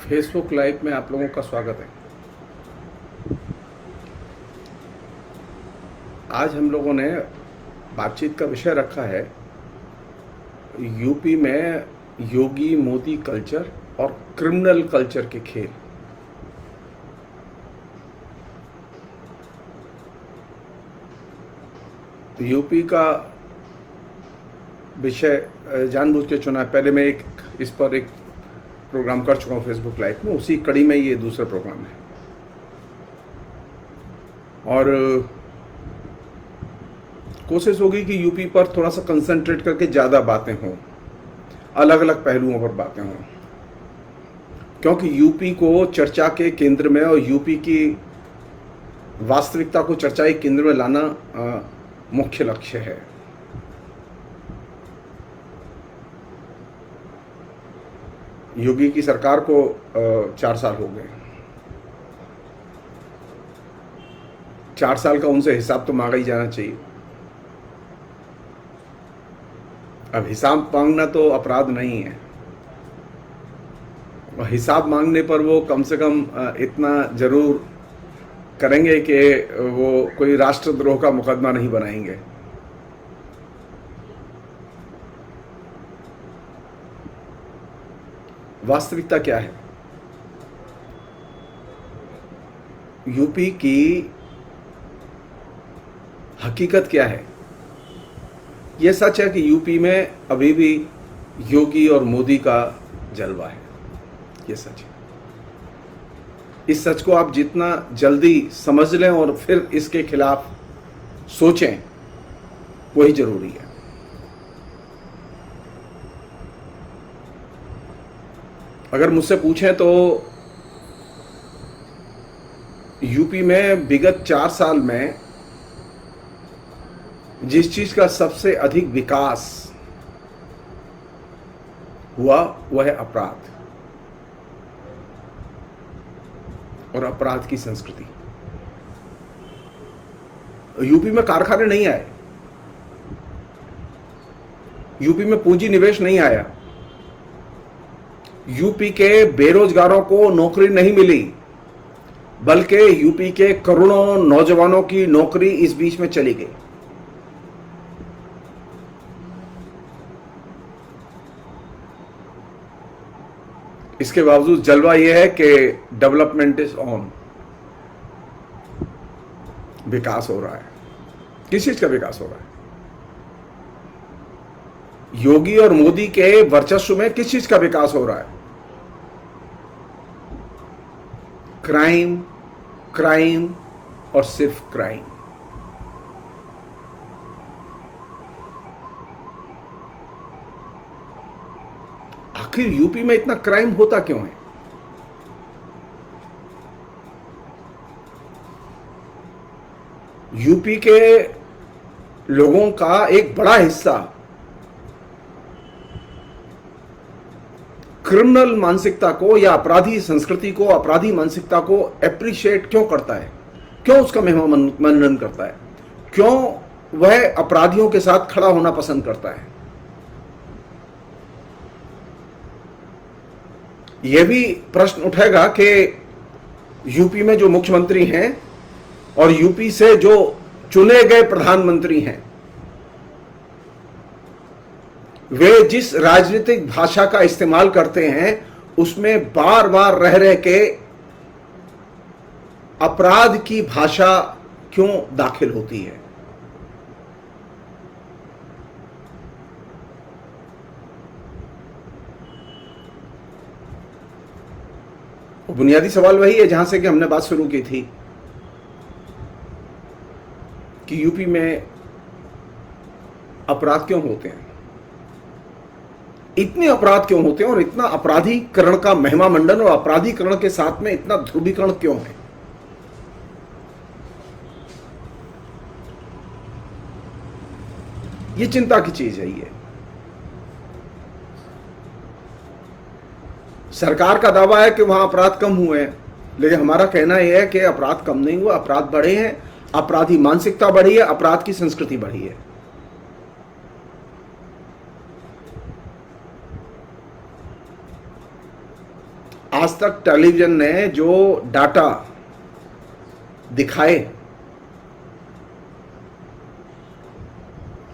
Facebook live में आप लोगों का स्वागत है। आज हम लोगों ने बातचीत का विषय रखा है यूपी में योगी मोदी कल्चर और क्रिमिनल कल्चर के खेल। यूपी का विषय जानबूझ के चुना है। पहले मैं इस पर एक प्रोग्राम कर चुका हूँ फेसबुक लाइव में, उसी कड़ी में ये दूसरा प्रोग्राम है। और कोशिश होगी कि यूपी पर थोड़ा सा कंसंट्रेट करके ज़्यादा बातें हों, अलग अलग पहलुओं पर बातें हों, क्योंकि यूपी को चर्चा के केंद्र में और यूपी की वास्तविकता को चर्चा के केंद्र में लाना मुख्य लक्ष्य है। योगी की सरकार को 4 साल हो गए। 4 साल का उनसे हिसाब तो मांगा ही जाना चाहिए। अब हिसाब मांगना तो अपराध नहीं है, और हिसाब मांगने पर वो कम से कम इतना जरूर करेंगे कि वो कोई राष्ट्रद्रोह का मुकदमा नहीं बनाएंगे। वास्तविकता क्या है? यूपी की हकीकत क्या है? यह सच है कि यूपी में अभी भी योगी और मोदी का जलवा है। यह सच है। इस सच को आप जितना जल्दी समझ लें और फिर इसके खिलाफ सोचें, वही जरूरी है। अगर मुझसे पूछें तो यूपी में विगत 4 साल में जिस चीज का सबसे अधिक विकास हुआ वह है अपराध और अपराध की संस्कृति। यूपी में कारखाने नहीं आए, यूपी में पूंजी निवेश नहीं आया, यूपी के बेरोजगारों को नौकरी नहीं मिली, बल्कि यूपी के करोड़ों नौजवानों की नौकरी इस बीच में चली गई। इसके बावजूद जलवा यह है कि डेवलपमेंट इज ऑन, विकास हो रहा है। किस चीज का विकास हो रहा है? योगी और मोदी के वर्चस्व में किस चीज का विकास हो रहा है? क्राइम, क्राइम और सिर्फ क्राइम। आखिर यूपी में इतना क्राइम होता क्यों है? यूपी के लोगों का एक बड़ा हिस्सा क्रिमिनल मानसिकता को या अपराधी संस्कृति को, अपराधी मानसिकता को एप्रिशिएट क्यों करता है? क्यों उसका मनन करता है? क्यों वह अपराधियों के साथ खड़ा होना पसंद करता है? यह भी प्रश्न उठेगा कि यूपी में जो मुख्यमंत्री हैं और यूपी से जो चुने गए प्रधानमंत्री हैं, वे जिस राजनीतिक भाषा का इस्तेमाल करते हैं उसमें बार बार रह रह के अपराध की भाषा क्यों दाखिल होती है? बुनियादी सवाल वही है जहां से कि हमने बात शुरू की थी कि यूपी में अपराध क्यों होते हैं, इतने अपराध क्यों होते हैं, और इतना अपराधीकरण का महिमा मंडन और अपराधीकरण के साथ में इतना ध्रुवीकरण क्यों है? ये चिंता की चीज है। ये सरकार का दावा है कि वहां अपराध कम हुए हैं, लेकिन हमारा कहना यह है कि अपराध कम नहीं हुआ, अपराध बढ़े हैं, अपराधी मानसिकता बढ़ी है, अपराध की संस्कृति बढ़ी है। आज तक टेलीविजन ने जो डाटा दिखाए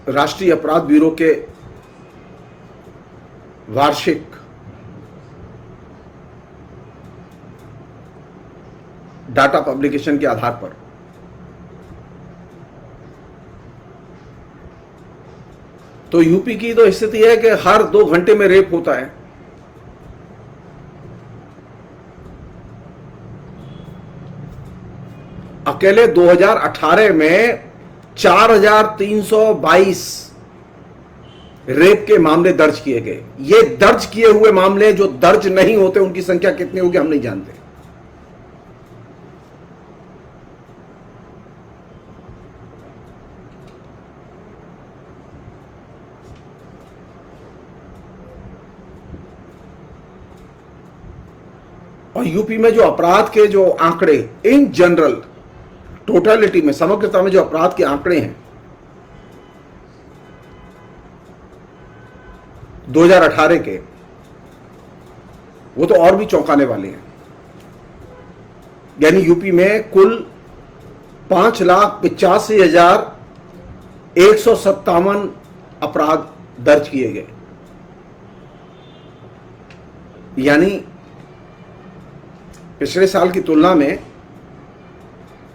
राष्ट्रीय अपराध ब्यूरो के वार्षिक डाटा पब्लिकेशन के आधार पर, तो यूपी की तो स्थिति है कि हर 2 घंटे में रेप होता है। अकेले 2018 में 4322 रेप के मामले दर्ज किए गए। ये दर्ज किए हुए मामले, जो दर्ज नहीं होते उनकी संख्या कितनी होगी हम नहीं जानते। और यूपी में जो अपराध के जो आंकड़े इन जनरल टोटलिटी में, समग्रता में जो अपराध के आंकड़े हैं 2018 के, वो तो और भी चौंकाने वाले हैं। यानी यूपी में कुल 5,85,157 अपराध दर्ज किए गए। यानी पिछले साल की तुलना में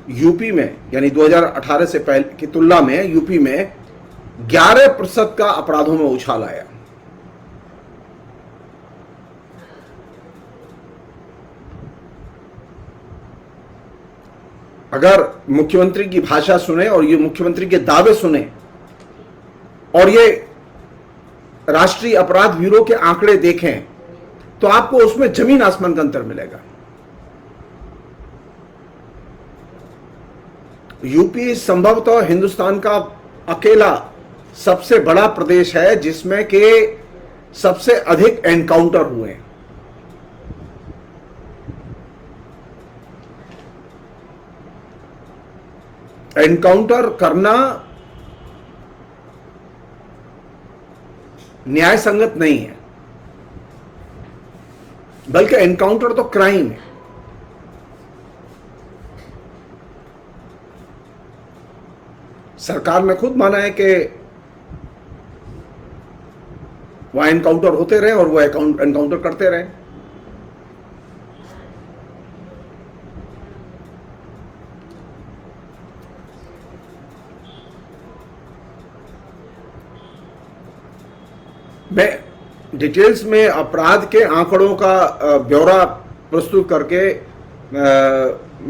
यूपी में, यानी 2018 से पहले की तुलना में यूपी में 11% का अपराधों में उछाल आया। अगर मुख्यमंत्री की भाषा सुने और ये मुख्यमंत्री के दावे सुने और ये राष्ट्रीय अपराध ब्यूरो के आंकड़े देखें तो आपको उसमें जमीन आसमान का अंतर मिलेगा। यूपी संभवतः हिंदुस्तान का अकेला सबसे बड़ा प्रदेश है जिसमें के सबसे अधिक एनकाउंटर हुए हैं। एनकाउंटर करना न्याय संगत नहीं है, बल्कि एनकाउंटर तो क्राइम है। सरकार ने खुद माना है कि वहां एनकाउंटर होते रहे और वो एनकाउंटर करते रहे। मैं डिटेल्स में अपराध के आंकड़ों का ब्यौरा प्रस्तुत करके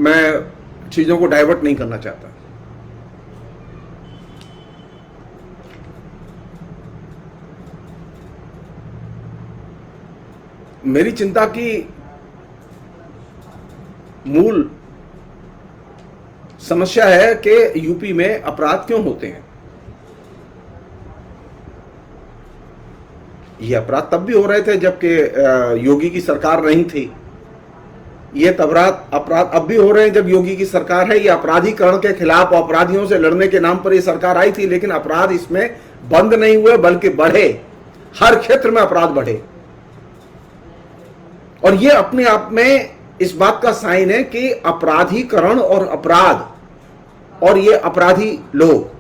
मैं चीजों को डाइवर्ट नहीं करना चाहता। मेरी चिंता की मूल समस्या है कि यूपी में अपराध क्यों होते हैं। ये अपराध तब भी हो रहे थे जबकि योगी की सरकार नहीं थी। ये अपराध अब भी हो रहे हैं जब योगी की सरकार है। ये अपराधीकरण के खिलाफ, अपराधियों से लड़ने के नाम पर ये सरकार आई थी, लेकिन अपराध इसमें बंद नहीं हुए बल्कि बढ़े। हर क्षेत्र में अपराध बढ़े और ये अपने आप में इस बात का साइन है कि अपराधीकरण और अपराध और ये अपराधी लोग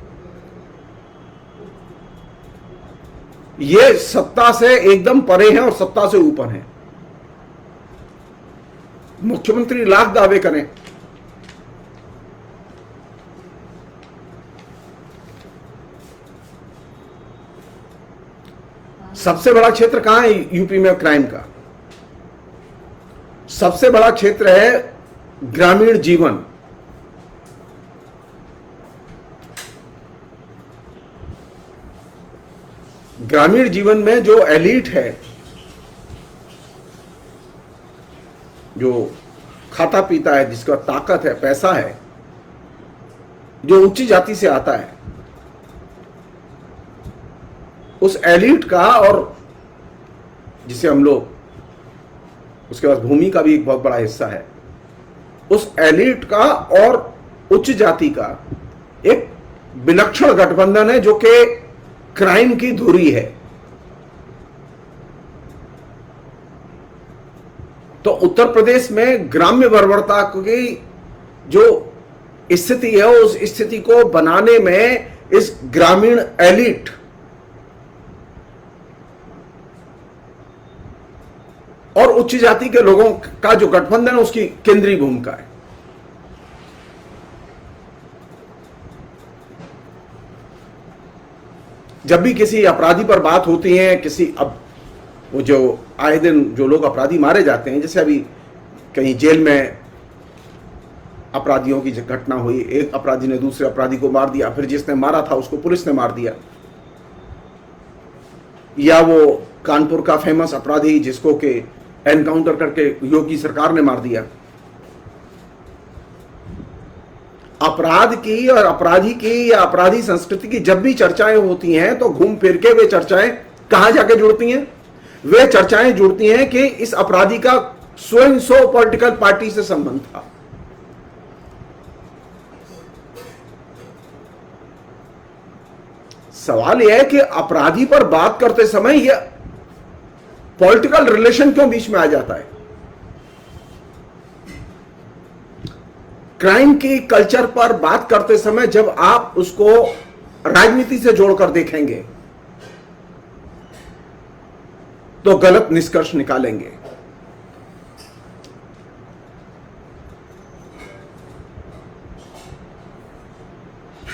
ये सत्ता से एकदम परे हैं और सत्ता से ऊपर हैं। मुख्यमंत्री लाख दावे करें, सबसे बड़ा क्षेत्र कहां है यूपी में क्राइम का? सबसे बड़ा क्षेत्र है ग्रामीण जीवन। ग्रामीण जीवन में जो एलीट है, जो खाता पीता है, जिसका ताकत है, पैसा है, जो उच्च जाति से आता है, उस एलीट का, और जिसे हम लोग, उसके पास भूमि का भी एक बहुत बड़ा हिस्सा है, उस एलीट का और उच्च जाति का एक विलक्षण गठबंधन है जो कि क्राइम की धुरी है। तो उत्तर प्रदेश में ग्राम्य बर्बरता की जो स्थिति है, उस स्थिति को बनाने में इस ग्रामीण एलिट और उच्च जाति के लोगों का जो गठबंधन है, उसकी केंद्रीय भूमिका है। जब भी किसी अपराधी पर बात होती है, अब वो जो आए दिन जो लोग अपराधी मारे जाते हैं, जैसे अभी कहीं जेल में अपराधियों की घटना हुई, एक अपराधी ने दूसरे अपराधी को मार दिया, फिर जिसने मारा था उसको पुलिस ने मार दिया, या वो कानपुर का फेमस अपराधी जिसको के एनकाउंटर करके योगी सरकार ने मार दिया। अपराध की और अपराधी की या अपराधी संस्कृति की जब भी चर्चाएं होती हैं, तो घूम फिर के वे चर्चाएं कहां जाके जुड़ती हैं? वे चर्चाएं जुड़ती हैं कि इस अपराधी का स्वयं सो पॉलिटिकल पार्टी से संबंध था। सवाल यह है कि अपराधी पर बात करते समय यह पॉलिटिकल रिलेशन क्यों बीच में आ जाता है? क्राइम की कल्चर पर बात करते समय जब आप उसको राजनीति से जोड़कर देखेंगे तो गलत निष्कर्ष निकालेंगे।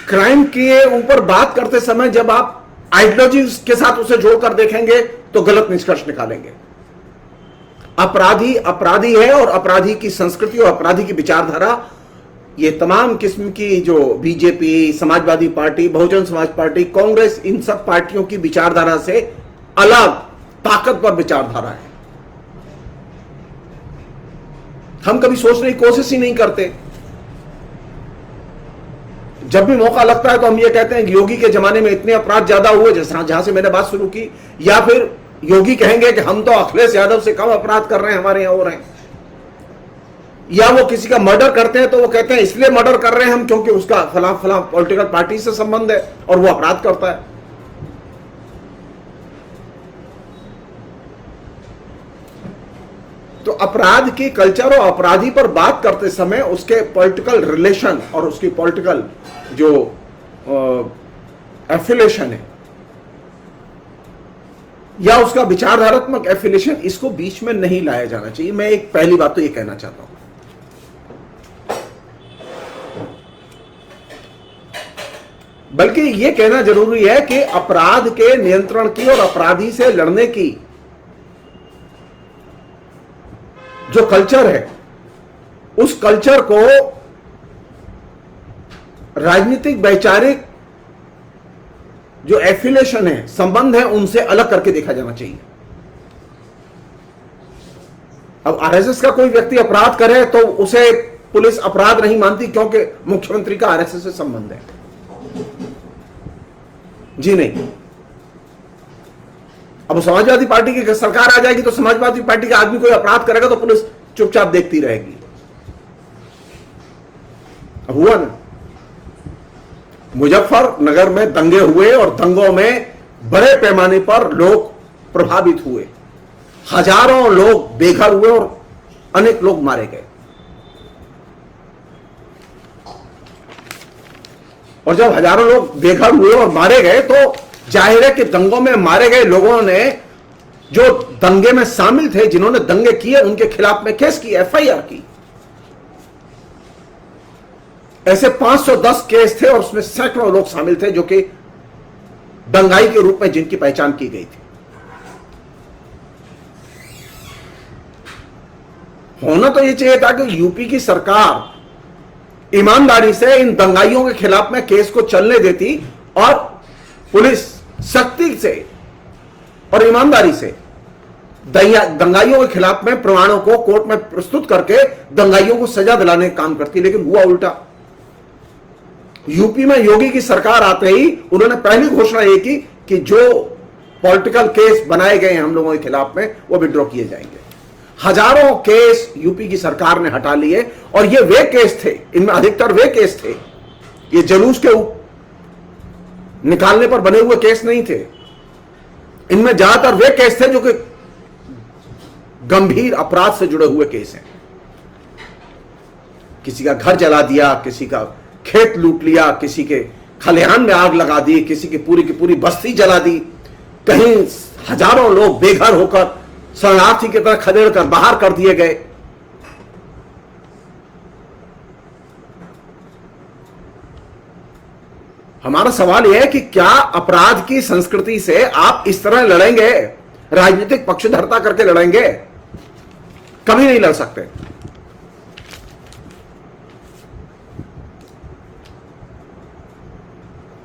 क्राइम के ऊपर बात करते समय जब आप आइडियोलॉजी के साथ उसे जोड़कर देखेंगे तो गलत निष्कर्ष निकालेंगे। अपराधी अपराधी है, और अपराधी की संस्कृति और अपराधी की विचारधारा ये तमाम किस्म की जो BJP, Samajwadi party, Bahujan Samaj party, Congress, इन सब पार्टियों की विचारधारा से अलग ताकतवर विचारधारा है। हम कभी सोचने की कोशिश ही नहीं करते। जब भी मौका लगता है तो हम ये कहते हैं कि योगी के जमाने में इतने अपराध ज्यादा हुए, जहां से मैंने बात शुरू की, या फिर योगी कहेंगे कि हम तो अखिलेश यादव से कम अपराध कर रहे हैं, हमारे यहां हो रहे हैं। या वो किसी का मर्डर करते हैं तो वो कहते हैं इसलिए मर्डर कर रहे हैं हम क्योंकि उसका फला फला पॉलिटिकल पार्टी से संबंध है और वो अपराध करता है। तो अपराध की कल्चर और अपराधी पर बात करते समय उसके पॉलिटिकल रिलेशन और उसकी पॉलिटिकल जो एफिलिएशन है या उसका विचारधारात्मक एफिलिएशन, इसको बीच में नहीं लाया जाना चाहिए। मैं एक पहली बात तो ये कहना चाहता हूं। बल्कि यह कहना जरूरी है कि अपराध के नियंत्रण की और अपराधी से लड़ने की जो कल्चर है, उस कल्चर को राजनीतिक वैचारिक जो एफिलिएशन है, संबंध है, उनसे अलग करके देखा जाना चाहिए। अब आरएसएस का कोई व्यक्ति अपराध करे तो उसे पुलिस अपराध नहीं मानती क्योंकि मुख्यमंत्री का आरएसएस से संबंध है। जी नहीं। अब समाजवादी पार्टी की सरकार आ जाएगी तो समाजवादी पार्टी का आदमी कोई अपराध करेगा तो पुलिस चुपचाप देखती रहेगी। अब हुआ ना, मुजफ्फरनगर में दंगे हुए और दंगों में बड़े पैमाने पर लोग प्रभावित हुए, हजारों लोग बेघर हुए और अनेक लोग मारे गए। और जब हजारों लोग बेघर हुए और मारे गए तो जाहिर है कि दंगों में मारे गए लोगों ने, जो दंगे में शामिल थे, जिन्होंने दंगे किए, उनके खिलाफ में केस की, एफआईआर की। ऐसे 510 केस थे और उसमें सैकड़ों लोग शामिल थे जो कि दंगाई के रूप में जिनकी पहचान की गई थी। होना तो यह चाहिए था कि यूपी की सरकार ईमानदारी से इन दंगाइयों के खिलाफ में केस को चलने देती और पुलिस सख्ती से और ईमानदारी से दंगाइयों के खिलाफ में प्रमाणों को कोर्ट में प्रस्तुत करके दंगाइयों को सजा दिलाने का काम करती। लेकिन हुआ उल्टा। यूपी में योगी की सरकार आते ही उन्होंने पहली घोषणा ये की कि जो पॉलिटिकल केस बनाए गए हैं हम लोगों के खिलाफ में वो विड्रॉ किए जाएंगे। हजारों केस यूपी की सरकार ने हटा लिए और ये वे केस थे, इनमें अधिकतर वे केस थे, ये जुलूस के निकालने पर बने हुए केस नहीं थे। इनमें ज्यादातर वे केस थे जो कि गंभीर अपराध से जुड़े हुए केस हैं। किसी का घर जला दिया, किसी का खेत लूट लिया, किसी के खलिहान में आग लगा दी, किसी की पूरी बस्ती जला दी, कहीं हजारों लोग बेघर होकर शरणार्थी की तरह खदेड़ कर बाहर कर दिए गए। हमारा सवाल यह है कि क्या अपराध की संस्कृति से आप इस तरह लड़ेंगे? राजनीतिक पक्षधरता करके लड़ेंगे? कभी नहीं लड़ सकते।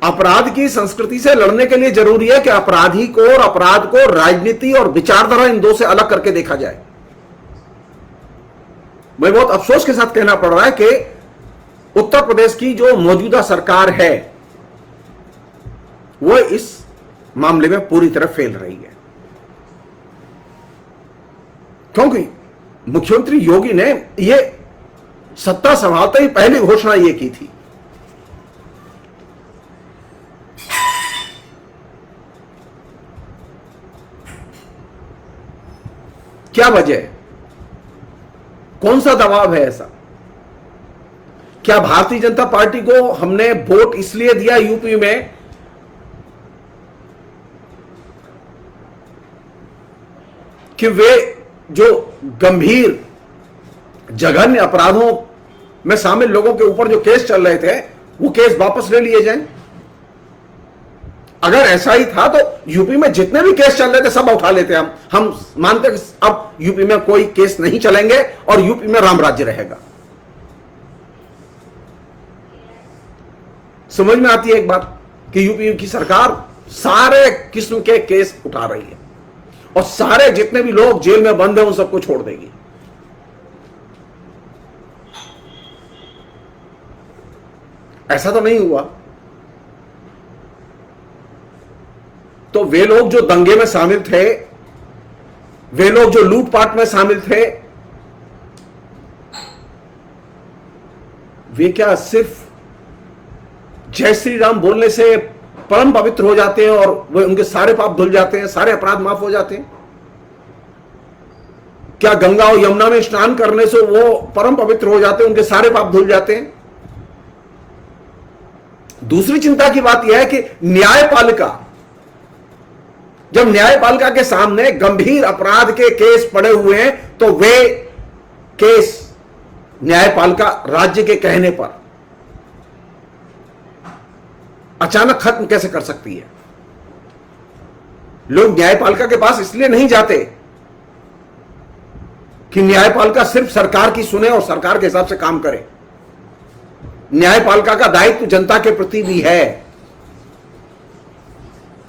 अपराध की संस्कृति से लड़ने के लिए जरूरी है कि अपराधी को और अपराध को राजनीति और विचारधारा इन दो से अलग करके देखा जाए। मुझे बहुत अफसोस के साथ कहना पड़ रहा है कि उत्तर प्रदेश की जो मौजूदा सरकार है वो इस मामले में पूरी तरह फेल रही है, क्योंकि मुख्यमंत्री योगी ने यह सत्ता संभालते ही पहली घोषणा यह की थी क्या वजह है? कौन सा दबाव है ऐसा? क्या भारतीय जनता पार्टी को हमने वोट इसलिए दिया यूपी में कि वे जो गंभीर जघन्य अपराधों में शामिल लोगों के ऊपर जो केस चल रहे थे वो केस वापस ले लिए जाएं? अगर ऐसा ही था तो यूपी में जितने भी केस चल रहे थे सब उठा लेते हम मानते कि अब यूपी में कोई केस नहीं चलेंगे और यूपी में राम राज्य रहेगा। समझ में आती है एक बात कि यूपी की सरकार सारे किस्म के केस उठा रही है और सारे जितने भी लोग जेल में बंद हैं उन सबको छोड़ देगी। ऐसा तो नहीं हुआ। तो वे लोग जो दंगे में शामिल थे, वे लोग जो लूटपाट में शामिल थे, वे क्या सिर्फ जय श्री राम बोलने से परम पवित्र हो जाते हैं और वे उनके सारे पाप धुल जाते हैं, सारे अपराध माफ हो जाते हैं? क्या गंगा और यमुना में स्नान करने से वो परम पवित्र हो जाते हैं, उनके सारे पाप धुल जाते हैं? दूसरी चिंता की बात यह है कि न्यायपालिका, जब न्यायपालिका के सामने गंभीर अपराध के केस पड़े हुए हैं तो वे केस न्यायपालिका राज्य के कहने पर अचानक खत्म कैसे कर सकती है? लोग न्यायपालिका के पास इसलिए नहीं जाते कि न्यायपालिका सिर्फ सरकार की सुने और सरकार के हिसाब से काम करे। न्यायपालिका का दायित्व जनता के प्रति भी है।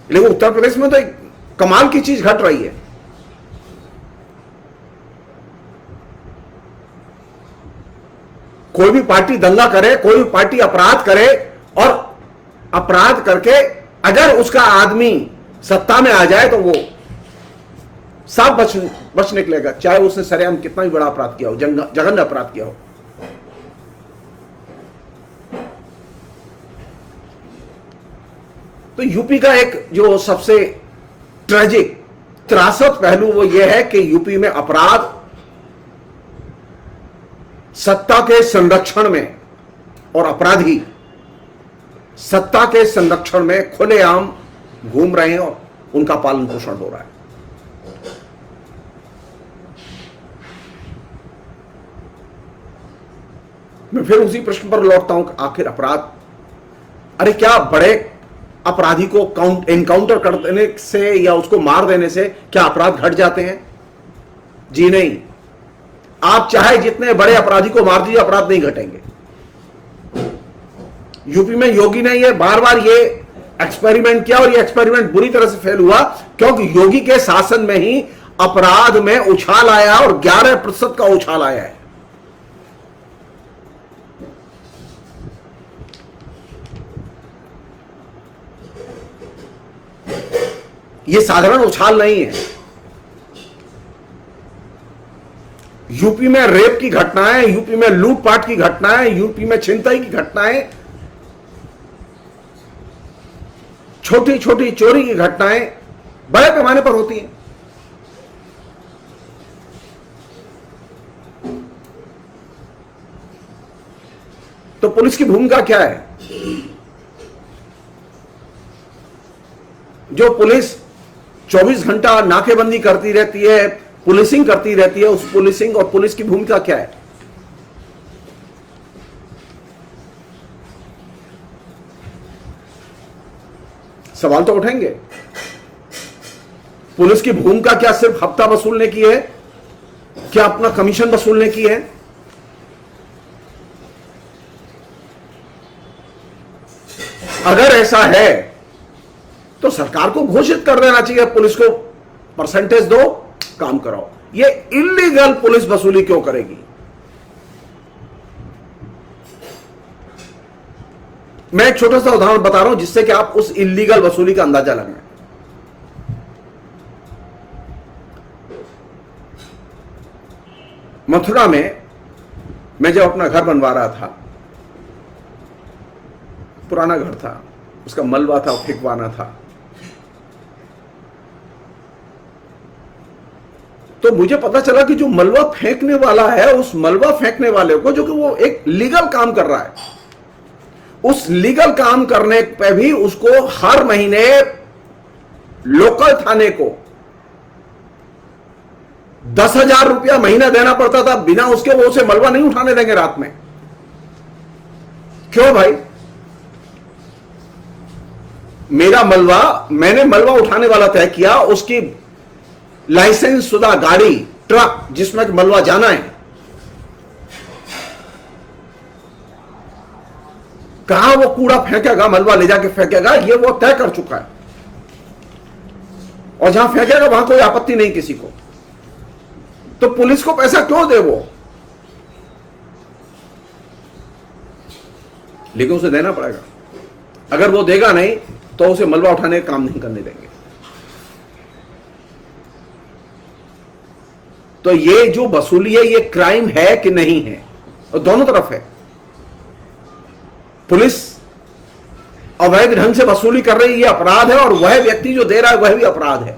लेकिन उत्तर प्रदेश में तो एक कमाल की चीज घट रही है। कोई भी पार्टी दंगा करे, कोई भी पार्टी अपराध करे और अपराध करके अगर उसका आदमी सत्ता में आ जाए तो वो सब बच निकलेगा, चाहे उसने सरेआम कितना भी बड़ा अपराध किया हो, जघन्य अपराध किया हो। तो यूपी का एक जो सबसे ट्रेजिक त्रासद पहलू वो ये है कि यूपी में अपराध सत्ता के संरक्षण में और अपराधी सत्ता के संरक्षण में खुलेआम घूम रहे हैं और उनका पालन पोषण हो रहा है। मैं फिर उसी प्रश्न पर लौटता हूं कि आखिर अपराध, अरे क्या बड़े अपराधी को एनकाउंटर कर देने से या उसको मार देने से क्या अपराध घट जाते हैं? जी नहीं। आप चाहे जितने बड़े अपराधी को मार दीजिए, अपराध नहीं घटेंगे। यूपी में योगी ने ये बार बार ये एक्सपेरिमेंट किया और ये एक्सपेरिमेंट बुरी तरह से फेल हुआ, क्योंकि योगी के शासन में ही अपराध में उछाल आया और 11% का उछाल आया है। ये साधारण उछाल नहीं है। यूपी में रेप की घटनाएं, यूपी में लूटपाट की घटनाएं, यूपी में छिनतई की घटनाएं, छोटी छोटी चोरी की घटनाएं बड़े पैमाने पर होती हैं। पुलिस की भूमिका क्या है? जो पुलिस 24 घंटा नाकेबंदी करती रहती है, पुलिसिंग करती रहती है, उस पुलिसिंग और पुलिस की भूमिका क्या है? सवाल तो उठेंगे। पुलिस की भूमिका क्या सिर्फ हफ्ता वसूलने की है? क्या अपना कमीशन वसूलने की है? अगर ऐसा है तो सरकार को घोषित कर देना चाहिए, पुलिस को परसेंटेज दो, काम कराओ। ये इलीगल पुलिस वसूली क्यों करेगी? मैं एक छोटा सा उदाहरण बता रहा हूं जिससे कि आप उस इलीगल वसूली का अंदाजा लगाएं। मथुरा में मैं जब अपना घर बनवा रहा था, पुराना घर था, उसका मलबा था, फेंकवाना था, तो मुझे पता चला कि जो मलबा फेंकने वाला है, उस मलबा फेंकने वाले को, जो कि वो एक लीगल काम कर रहा है, उस लीगल काम करने पे भी उसको हर महीने लोकल थाने को 10,000 रुपया महीना देना पड़ता था। बिना उसके वो उसे मलबा नहीं उठाने देंगे रात में। क्यों भाई? मेरा मलबा, मैंने मलबा उठाने वाला तय किया, उसकी लाइसेंस शुदा गाड़ी, ट्रक जिसमें मलबा जाना है, कहां वो कूड़ा फेंकेगा, मलबा ले जाके फेंकेगा, ये वो तय कर चुका है। और जहां फेंकेगा वहां कोई आपत्ति नहीं किसी को। तो पुलिस को पैसा क्यों दे वो? लेकिन उसे देना पड़ेगा। अगर वो देगा नहीं तो उसे मलबा उठाने का काम नहीं करने देंगे। तो ये जो वसूली है, ये क्राइम है कि नहीं है? और दोनों तरफ है। पुलिस अवैध ढंग से वसूली कर रही है, ये अपराध है, और वह व्यक्ति जो दे रहा है वह भी अपराध है।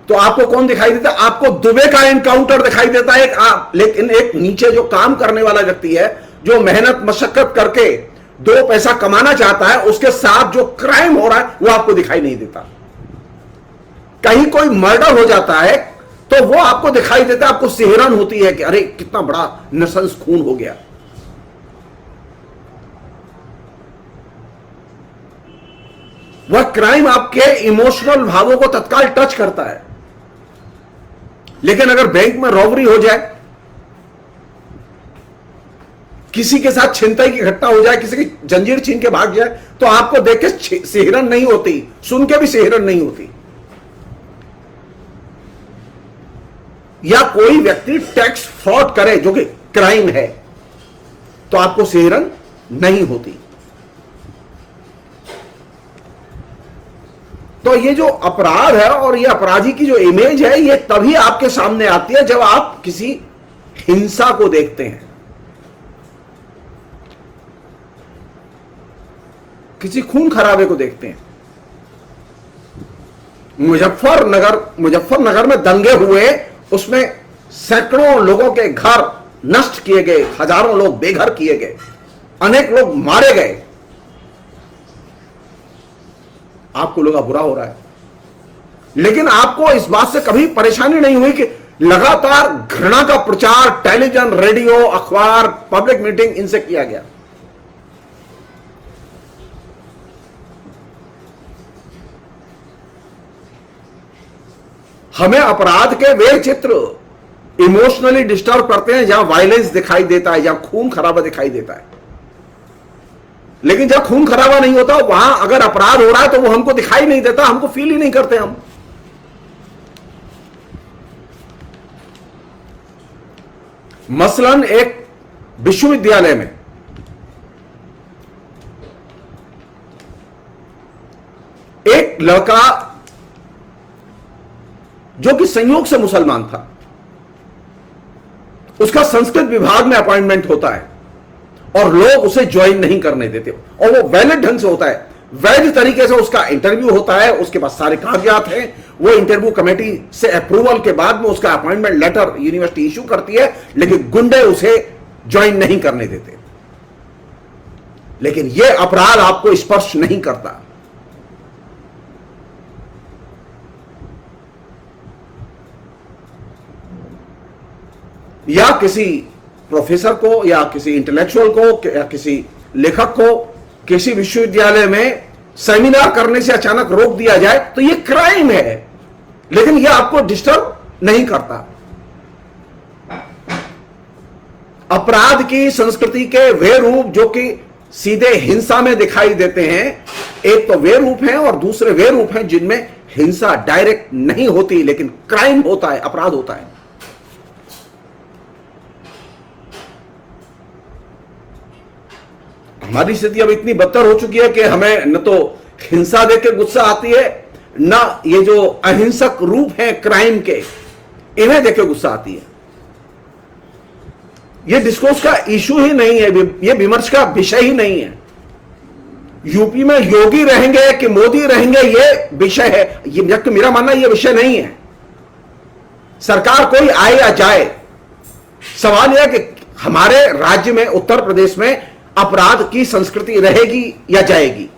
तो आपको कौन दिखाई देता है? आपको दुबे का एनकाउंटर दिखाई देता है, लेकिन एक नीचे जो काम करने वाला व्यक्ति है, जो मेहनत मशक्कत करके 2 पैसा कमाना चाहता है, उसके साथ जो क्राइम हो रहा है वो आपको दिखाई नहीं देता। कहीं कोई मर्डर हो जाता है तो वो आपको दिखाई देता है, आपको सिहरन होती है कि अरे कितना बड़ा नृशंस खून हो गया। वह क्राइम आपके इमोशनल भावों को तत्काल टच करता है। लेकिन अगर बैंक में रॉबरी हो जाए, किसी के साथ छिनताई की घटना हो जाए, किसी की जंजीर छीन के भाग जाए, तो आपको देख के सिहरन नहीं होती, सुन के भी सिहरन नहीं होती। या कोई व्यक्ति टैक्स फ्रॉड करे जो कि क्राइम है, तो आपको सिहरन नहीं होती। तो ये जो अपराध है और ये अपराधी की जो इमेज है, ये तभी आपके सामने आती है जब आप किसी हिंसा को देखते हैं, किसी खून खराबे को देखते हैं। मुजफ्फरनगर में दंगे हुए, उसमें सैकड़ों लोगों के घर नष्ट किए गए, हजारों लोग बेघर किए गए, अनेक लोग मारे गए। आपको लोग बुरा हो रहा है, लेकिन आपको इस बात से कभी परेशानी नहीं हुई कि लगातार घृणा का प्रचार टेलीविजन, रेडियो, अखबार, पब्लिक मीटिंग इनसे किया गया। हमें अपराध के वे चित्र इमोशनली डिस्टर्ब करते हैं जहां वायलेंस दिखाई देता है, जहां खून खराबा दिखाई देता है। लेकिन जब खून खराबा नहीं होता, वहां अगर अपराध हो रहा है तो वो हमको दिखाई नहीं देता, हमको फील ही नहीं करते हम। मसलन एक विश्वविद्यालय में एक लड़का जो कि संयोग से मुसलमान था, उसका संस्कृत विभाग में अपॉइंटमेंट होता है और लोग उसे ज्वाइन नहीं करने देते, और वो वैलिड ढंग से होता है। वैध तरीके से उसका इंटरव्यू होता है, उसके पास सारे कागजात हैं, वो इंटरव्यू कमेटी से अप्रूवल के बाद में उसका अपॉइंटमेंट लेटर यूनिवर्सिटी इशू करती है, लेकिन गुंडे उसे ज्वाइन नहीं करने देते। लेकिन यह अपराध आपको स्पर्श नहीं करता। या किसी प्रोफेसर को या किसी इंटेलेक्चुअल को या किसी लेखक को किसी विश्वविद्यालय में सेमिनार करने से अचानक रोक दिया जाए तो यह क्राइम है, लेकिन यह आपको डिस्टर्ब नहीं करता। अपराध की संस्कृति के वे रूप जो कि सीधे हिंसा में दिखाई देते हैं, एक तो वे रूप हैं और दूसरे वे रूप हैं जिनमें हिंसा डायरेक्ट नहीं होती लेकिन क्राइम होता है, अपराध होता है। हमारी स्थिति अब इतनी बदतर हो चुकी है कि हमें न तो हिंसा देख के गुस्सा आती है, न ये जो अहिंसक रूप हैं क्राइम के, इन्हें देख के गुस्सा आती है। ये डिस्कोर्स का इशू ही नहीं है, ये विमर्श का विषय ही नहीं है। यूपी में योगी रहेंगे कि मोदी रहेंगे ये विषय है, जबकि मेरा मानना ये विषय नहीं है। सरकार कोई आए या जाए, सवाल यह है कि हमारे राज्य में उत्तर प्रदेश में अपराध की संस्कृति रहेगी या जाएगी।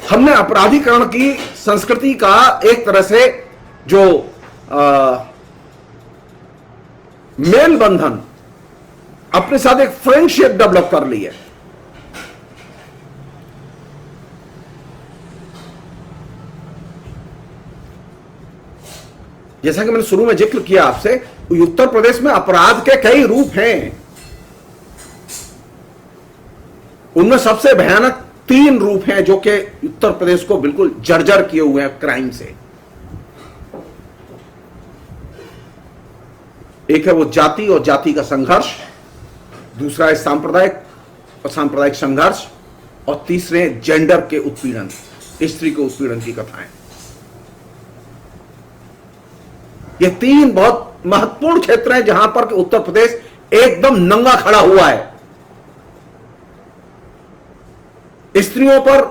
हमने अपराधीकरण की संस्कृति का एक तरह से जो मेल बंधन अपने साथ एक फ्रेंडशिप डेवलप कर ली है। जैसा कि मैंने शुरू में जिक्र किया आपसे, उत्तर प्रदेश में अपराध के कई रूप हैं। उनमें सबसे भयानक 3 रूप हैं जो कि उत्तर प्रदेश को बिल्कुल जर्जर किए हुए हैं क्राइम से। एक है वो जाति और जाति का संघर्ष, दूसरा है सांप्रदायिक और सांप्रदायिक संघर्ष, और तीसरे जेंडर के उत्पीड़न, स्त्री के उत्पीड़न की कथाएं। ये 3 बहुत महत्वपूर्ण क्षेत्र हैं जहां पर उत्तर प्रदेश एकदम नंगा खड़ा हुआ है। स्त्रियों पर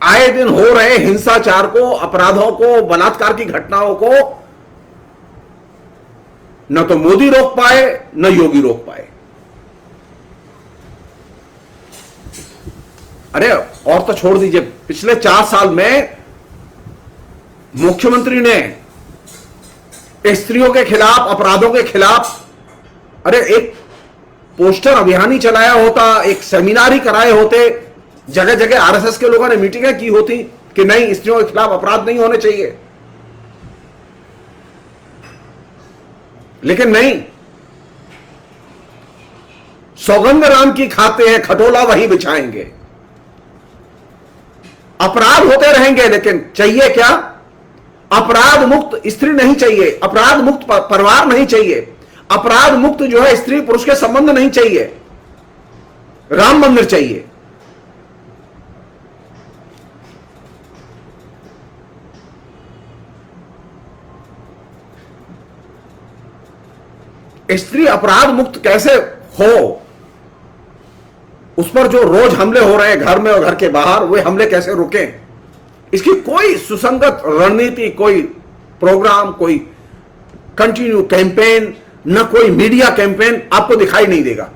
आए दिन हो रहे हिंसाचार को, अपराधों को, बलात्कार की घटनाओं को न तो मोदी रोक पाए न योगी रोक पाए। अरे और तो छोड़ दीजिए, पिछले 4 साल में मुख्यमंत्री ने स्त्रियों के खिलाफ, अपराधों के खिलाफ, अरे एक पोस्टर अभियान ही चलाया होता, एक सेमिनार ही कराए होते, जगह जगह आरएसएस के लोगों ने मीटिंगें की होती कि नहीं, स्त्रियों के खिलाफ अपराध नहीं होने चाहिए। लेकिन नहीं, सौगंध राम की खाते हैं, खटोला वही बिछाएंगे। अपराध होते रहेंगे, लेकिन चाहिए क्या? अपराध मुक्त स्त्री नहीं चाहिए, अपराध मुक्त परिवार नहीं चाहिए, अपराध मुक्त जो है स्त्री पुरुष के संबंध नहीं चाहिए, राम मंदिर चाहिए। स्त्री अपराध मुक्त कैसे हो, उस पर जो रोज हमले हो रहे हैं घर में और घर के बाहर, वे हमले कैसे रुकें, इसकी कोई सुसंगत रणनीति, कोई प्रोग्राम, कोई कंटिन्यू कैंपेन, न कोई मीडिया कैंपेन आपको दिखाई नहीं देगा।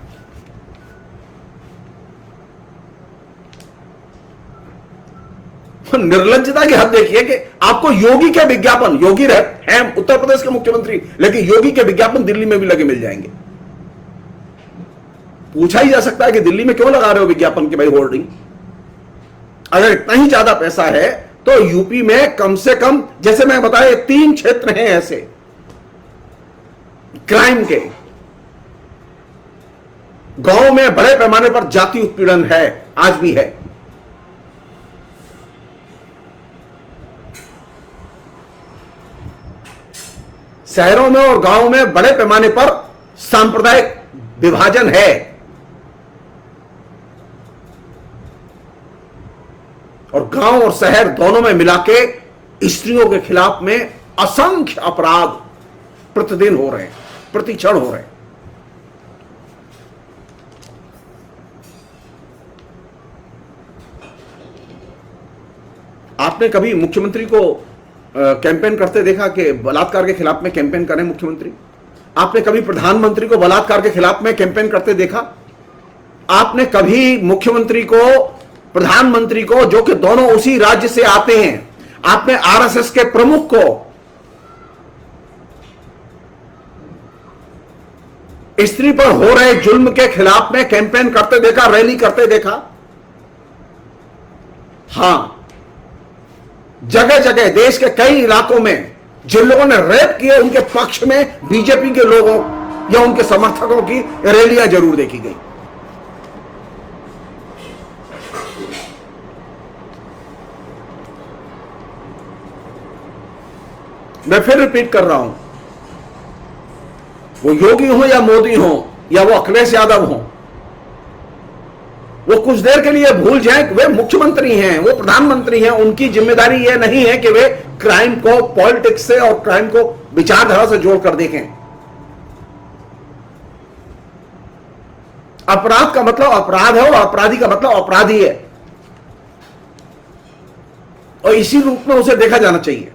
निर्लज्जता की हद देखिए कि आपको योगी के विज्ञापन, योगी हैं उत्तर प्रदेश के मुख्यमंत्री, लेकिन योगी के विज्ञापन दिल्ली में भी लगे मिल जाएंगे। पूछा ही जा सकता है कि दिल्ली में क्यों लगा रहे हो विज्ञापन की भाई होर्डिंग? अगर इतना ही ज्यादा पैसा है तो यूपी में कम से कम, जैसे मैं बताया, 3 क्षेत्र हैं ऐसे क्राइम के। गांव में बड़े पैमाने पर जाति उत्पीड़न है, आज भी है। शहरों में और गांवों में बड़े पैमाने पर सांप्रदायिक विभाजन है, और गांव और शहर दोनों में मिलाके स्त्रियों के खिलाफ में असंख्य अपराध प्रतिदिन हो रहे हैं, प्रतिक्षण हो रहे हैं। आपने कभी मुख्यमंत्री को कैंपेन करते देखा कि बलात्कार के खिलाफ में कैंपेन करें मुख्यमंत्री? आपने कभी प्रधानमंत्री को बलात्कार के खिलाफ में कैंपेन करते देखा? आपने कभी मुख्यमंत्री को, प्रधानमंत्री को, जो कि दोनों उसी राज्य से आते हैं, आपने आरएसएस के प्रमुख को स्त्री पर हो रहे जुल्म के खिलाफ में कैंपेन करते देखा, रैली करते देखा? हां, जगह जगह देश के कई इलाकों में जिन लोगों ने रेप किए उनके पक्ष में बीजेपी के लोगों या उनके समर्थकों की रैलियां जरूर देखी गई। मैं फिर रिपीट कर रहा हूं, वो योगी हो या मोदी हो या वो अखिलेश यादव हो, वो कुछ देर के लिए भूल जाएं कि वे मुख्यमंत्री हैं, वो प्रधानमंत्री हैं। उनकी जिम्मेदारी यह नहीं है कि वे क्राइम को पॉलिटिक्स से और क्राइम को विचारधारा से जोड़कर देखें। अपराध का मतलब अपराध है और अपराधी का मतलब अपराधी है, और इसी रूप में उसे देखा जाना चाहिए।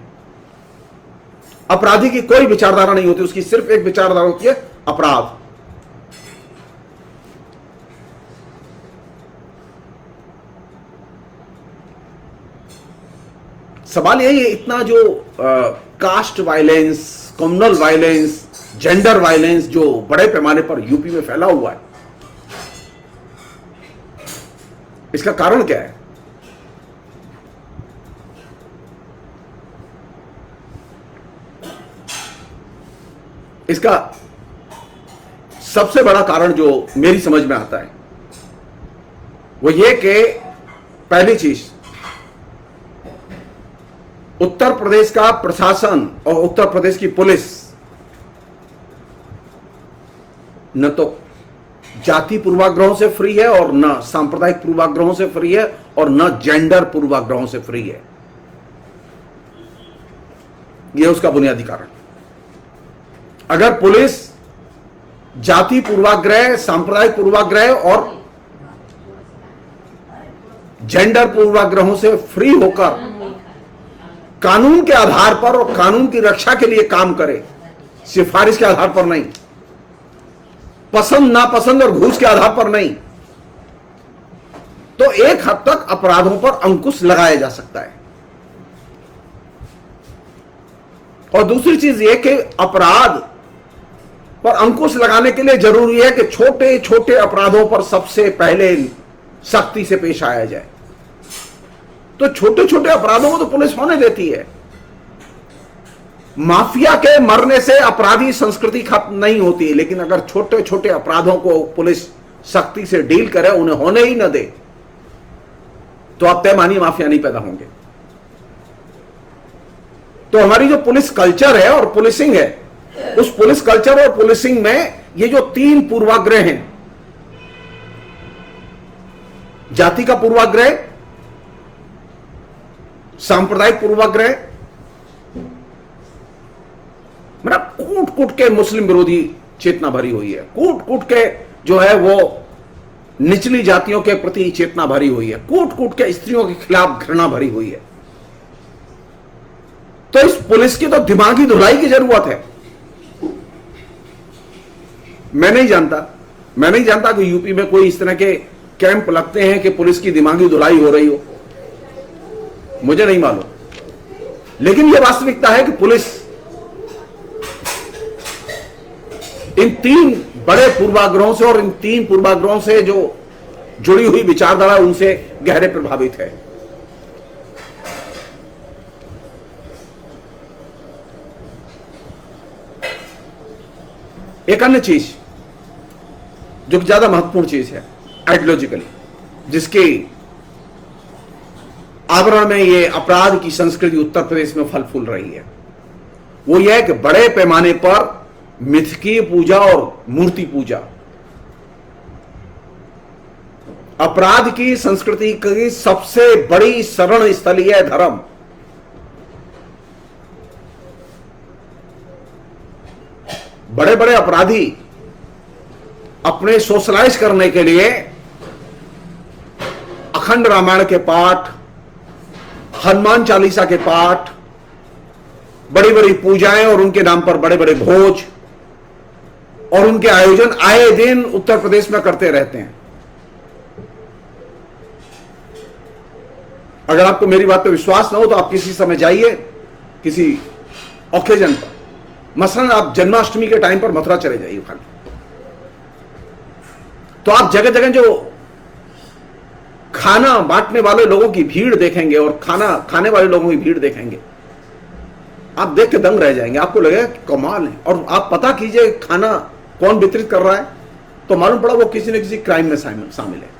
अपराधी की कोई विचारधारा नहीं होती, उसकी सिर्फ एक विचारधारा होती है, अपराध। सवाल यही है, इतना जो caste violence, communal violence, gender violence जो बड़े पैमाने पर यूपी में फैला हुआ है, इसका कारण क्या है? इसका सबसे बड़ा कारण जो मेरी समझ में आता है वो ये कि पहली चीज, उत्तर प्रदेश का प्रशासन और उत्तर प्रदेश की पुलिस न तो जाति पूर्वाग्रहों से फ्री है और न सांप्रदायिक पूर्वाग्रहों से फ्री है और न जेंडर पूर्वाग्रहों से फ्री है। यह उसका बुनियादी कारण। अगर पुलिस जाति पूर्वाग्रह, सांप्रदायिक पूर्वाग्रह और जेंडर पूर्वाग्रहों से फ्री होकर कानून के आधार पर और कानून की रक्षा के लिए काम करे, सिफारिश के आधार पर नहीं, पसंद नापसंद और घूस के आधार पर नहीं, तो एक हद तक अपराधों पर अंकुश लगाया जा सकता है। और दूसरी चीज यह कि अपराध पर अंकुश लगाने के लिए जरूरी है कि छोटे छोटे अपराधों पर सबसे पहले सख्ती से पेश आया जाए। तो छोटे छोटे अपराधों को तो पुलिस होने देती है। माफिया के मरने से अपराधी संस्कृति खत्म नहीं होती, लेकिन अगर छोटे छोटे अपराधों को पुलिस सख्ती से डील करे, उन्हें होने ही न दे, तो अब पैमानी माफिया नहीं पैदा होंगे। तो हमारी जो पुलिस कल्चर है और पुलिसिंग है, उस पुलिस कल्चर और पुलिसिंग में ये जो तीन पूर्वाग्रह हैं, जाति का पूर्वाग्रह, सांप्रदायिक पूर्वाग्रह, मेरा कूट कूट के मुस्लिम विरोधी चेतना भरी हुई है, कूट कूट के जो है वो निचली जातियों के प्रति चेतना भरी हुई है, कूट कूट के स्त्रियों के खिलाफ घृणा भरी हुई है। तो इस पुलिस की तो दिमागी धुलाई की जरूरत है। मैं नहीं जानता कि यूपी में कोई इस तरह के कैंप लगते हैं कि पुलिस की दिमागी धुलाई हो रही हो, मुझे नहीं मालूम। लेकिन यह वास्तविकता है कि पुलिस इन तीन बड़े पूर्वाग्रहों से और इन तीन पूर्वाग्रहों से जो जुड़ी हुई विचारधारा, उनसे गहरे प्रभावित है। एक अन्य चीज जो ज्यादा महत्वपूर्ण चीज है आइडियोलॉजिकली, जिसके आवरण में ये अपराध की संस्कृति उत्तर प्रदेश में फल फूल रही है, वो यह है कि बड़े पैमाने पर मिथकीय पूजा और मूर्ति पूजा अपराध की संस्कृति की सबसे बड़ी शरण स्थली है। धर्म, बड़े बड़े अपराधी अपने सोशलाइज करने के लिए अखंड रामायण के पाठ, हनुमान चालीसा के पाठ, बड़ी बड़ी पूजाएं और उनके नाम पर बड़े बड़े भोज और उनके आयोजन आए दिन उत्तर प्रदेश में करते रहते हैं। अगर आपको मेरी बात पे विश्वास ना हो तो आप किसी समय जाइए, किसी ओकेजन पर, मसलन आप जन्माष्टमी के टाइम पर मथुरा चले जाइए खाली, तो आप जगह जगह जो खाना बांटने वाले लोगों की भीड़ देखेंगे और खाना खाने वाले लोगों की भीड़ देखेंगे, आप देख के दंग रह जाएंगे। आपको लगेगा कि कमाल है। और आप पता कीजिए खाना कौन वितरित कर रहा है, तो मालूम पड़ा वो किसी न किसी क्राइम में शामिल है।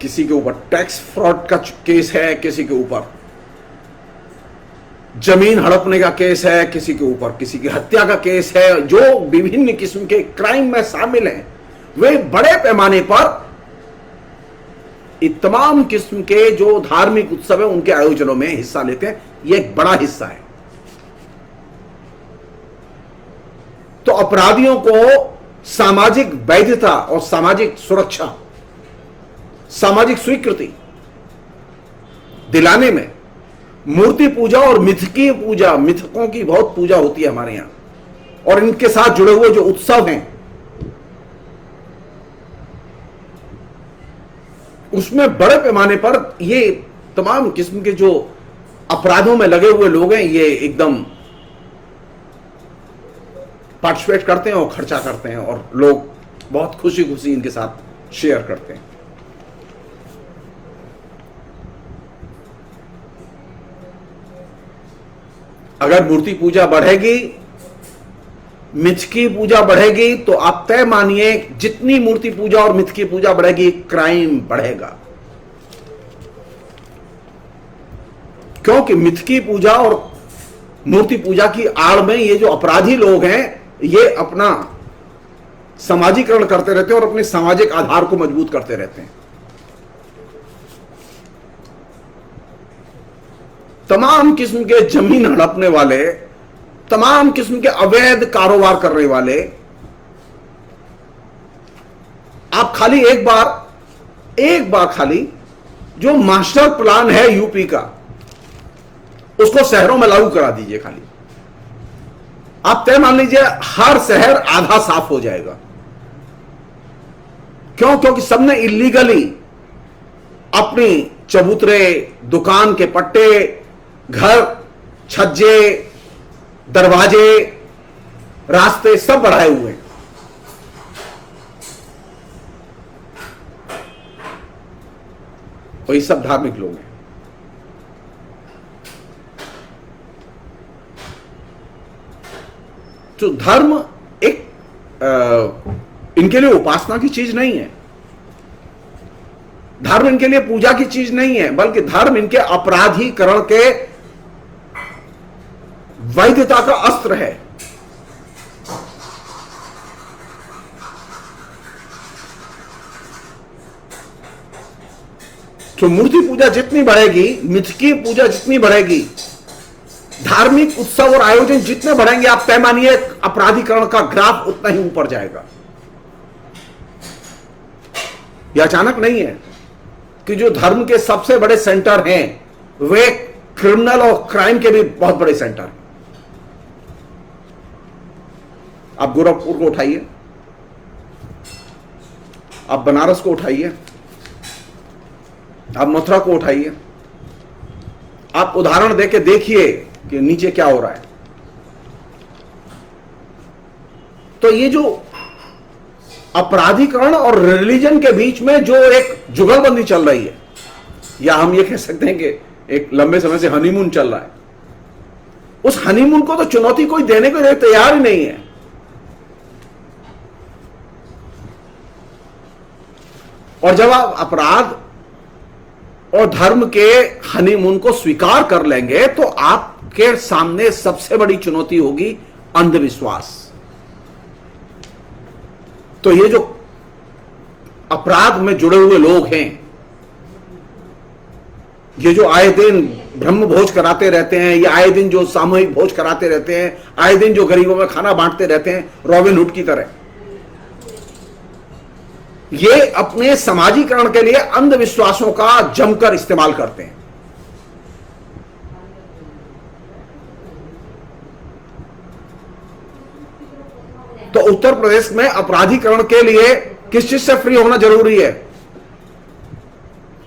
किसी के ऊपर टैक्स फ्रॉड का केस है, किसी के ऊपर जमीन हड़पने का केस है, किसी के ऊपर किसी की हत्या का केस है। जो विभिन्न किस्म के क्राइम में शामिल हैं, वे बड़े पैमाने पर तमाम किस्म के जो धार्मिक उत्सव है उनके आयोजनों में हिस्सा लेते हैं। यह एक बड़ा हिस्सा है। तो अपराधियों को सामाजिक वैधता और सामाजिक सुरक्षा, सामाजिक स्वीकृति दिलाने में मूर्ति पूजा और मिथकी पूजा, मिथकों की बहुत पूजा होती है हमारे यहां, और इनके साथ जुड़े हुए जो उत्सव हैं उसमें बड़े पैमाने पर ये तमाम किस्म के जो अपराधों में लगे हुए लोग हैं, ये एकदम पार्टिसिपेट करते हैं और खर्चा करते हैं, और लोग बहुत खुशी खुशी इनके साथ शेयर करते हैं। अगर मूर्ति पूजा बढ़ेगी, मिथकी पूजा बढ़ेगी, तो आप तय मानिए जितनी मूर्ति पूजा और मिथकी पूजा बढ़ेगी, क्राइम बढ़ेगा। क्योंकि मिथकी पूजा और मूर्ति पूजा की आड़ में ये जो अपराधी लोग हैं, ये अपना समाजीकरण करते रहते हैं और अपने सामाजिक आधार को मजबूत करते रहते हैं। तमाम किस्म के जमीन हड़पने वाले, तमाम किस्म के अवैध कारोबार करने वाले, आप खाली एक बार खाली जो मास्टर प्लान है यूपी का, उसको शहरों में लागू करा दीजिए। खाली आप तय मान लीजिए हर शहर आधा साफ हो जाएगा। क्यों? क्योंकि सबने इलीगली अपनी चबूतरे, दुकान के पट्टे, घर, छज्जे, दरवाजे, रास्ते सब बढ़ाए हुए हैं। वही सब धार्मिक लोग हैं। तो धर्म एक इनके लिए उपासना की चीज नहीं है, धर्म इनके लिए पूजा की चीज नहीं है, बल्कि धर्म इनके अपराधीकरण के वैधता का अस्त्र है। तो मूर्ति पूजा जितनी बढ़ेगी, मिथकी पूजा जितनी बढ़ेगी, धार्मिक उत्सव और आयोजन जितने बढ़ेंगे, आप तय मानिए अपराधीकरण का ग्राफ उतना ही ऊपर जाएगा। यह अचानक नहीं है कि जो धर्म के सबसे बड़े सेंटर हैं वे क्रिमिनल और क्राइम के भी बहुत बड़े सेंटर हैं। आप गोरखपुर को उठाइए, आप बनारस को उठाइए, आप मथुरा को उठाइए, आप उदाहरण देके देखिए कि नीचे क्या हो रहा है। तो ये जो अपराधीकरण और रिलीजन के बीच में जो एक जुगलबंदी चल रही है, या हम ये कह सकते हैं कि एक लंबे समय से हनीमून चल रहा है, उस हनीमून को तो चुनौती कोई देने को तैयार ही नहीं है। और जब आप अपराध और धर्म के हनीमून को स्वीकार कर लेंगे, तो आपके सामने सबसे बड़ी चुनौती होगी अंधविश्वास। तो ये जो अपराध में जुड़े हुए लोग हैं, ये जो आए दिन ब्रह्म भोज कराते रहते हैं, ये आए दिन जो सामूहिक भोज कराते रहते हैं, आए दिन जो गरीबों में खाना बांटते रहते हैं रॉबिन हुड की तरह, ये अपने समाजीकरण के लिए अंधविश्वासों का जमकर इस्तेमाल करते हैं। तो उत्तर प्रदेश में अपराधीकरण के लिए किस चीज से फ्री होना जरूरी है?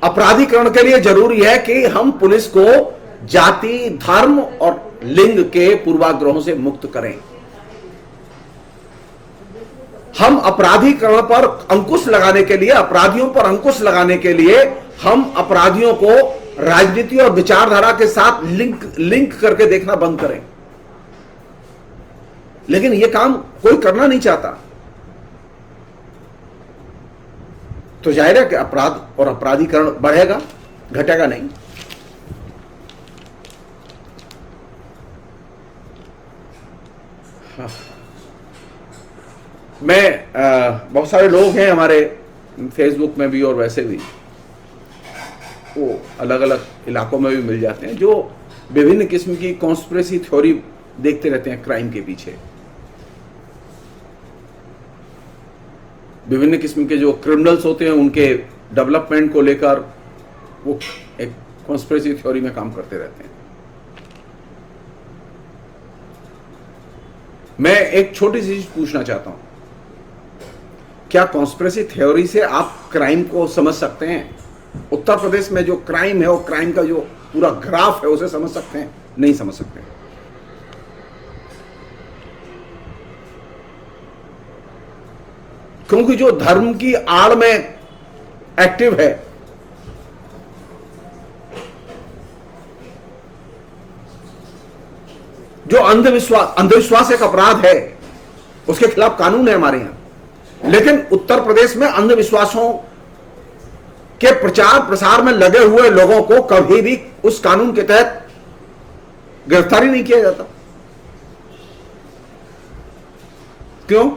अपराधीकरण के लिए जरूरी है कि हम पुलिस को जाति, धर्म और लिंग के पूर्वाग्रहों से मुक्त करें। हम अपराधीकरण पर अंकुश लगाने के लिए, अपराधियों पर अंकुश लगाने के लिए हम अपराधियों को राजनीति और विचारधारा के साथ लिंक करके देखना बंद करें। लेकिन यह काम कोई करना नहीं चाहता। तो जाहिर है कि अपराध और अपराधीकरण बढ़ेगा, घटेगा नहीं। हाँ। बहुत सारे लोग हैं हमारे फेसबुक में भी और वैसे भी, वो अलग अलग इलाकों में भी मिल जाते हैं, जो विभिन्न किस्म की कॉन्स्पिरेसी थ्योरी देखते रहते हैं क्राइम के पीछे। विभिन्न किस्म के जो क्रिमिनल्स होते हैं उनके डेवलपमेंट को लेकर वो एक कॉन्स्पिरेसी थ्योरी में काम करते रहते हैं। मैं एक छोटी सी चीज पूछना चाहता हूं, क्या कॉन्स्पिरेसी थ्योरी से आप क्राइम को समझ सकते हैं? उत्तर प्रदेश में जो क्राइम है, वो क्राइम का जो पूरा ग्राफ है उसे समझ सकते हैं? नहीं समझ सकते। क्योंकि जो धर्म की आड़ में एक्टिव है, जो अंधविश्वास एक अपराध है, उसके खिलाफ कानून है हमारे यहां। लेकिन उत्तर प्रदेश में अंधविश्वासों के प्रचार प्रसार में लगे हुए लोगों को कभी भी उस कानून के तहत गिरफ्तारी नहीं किया जाता। क्यों?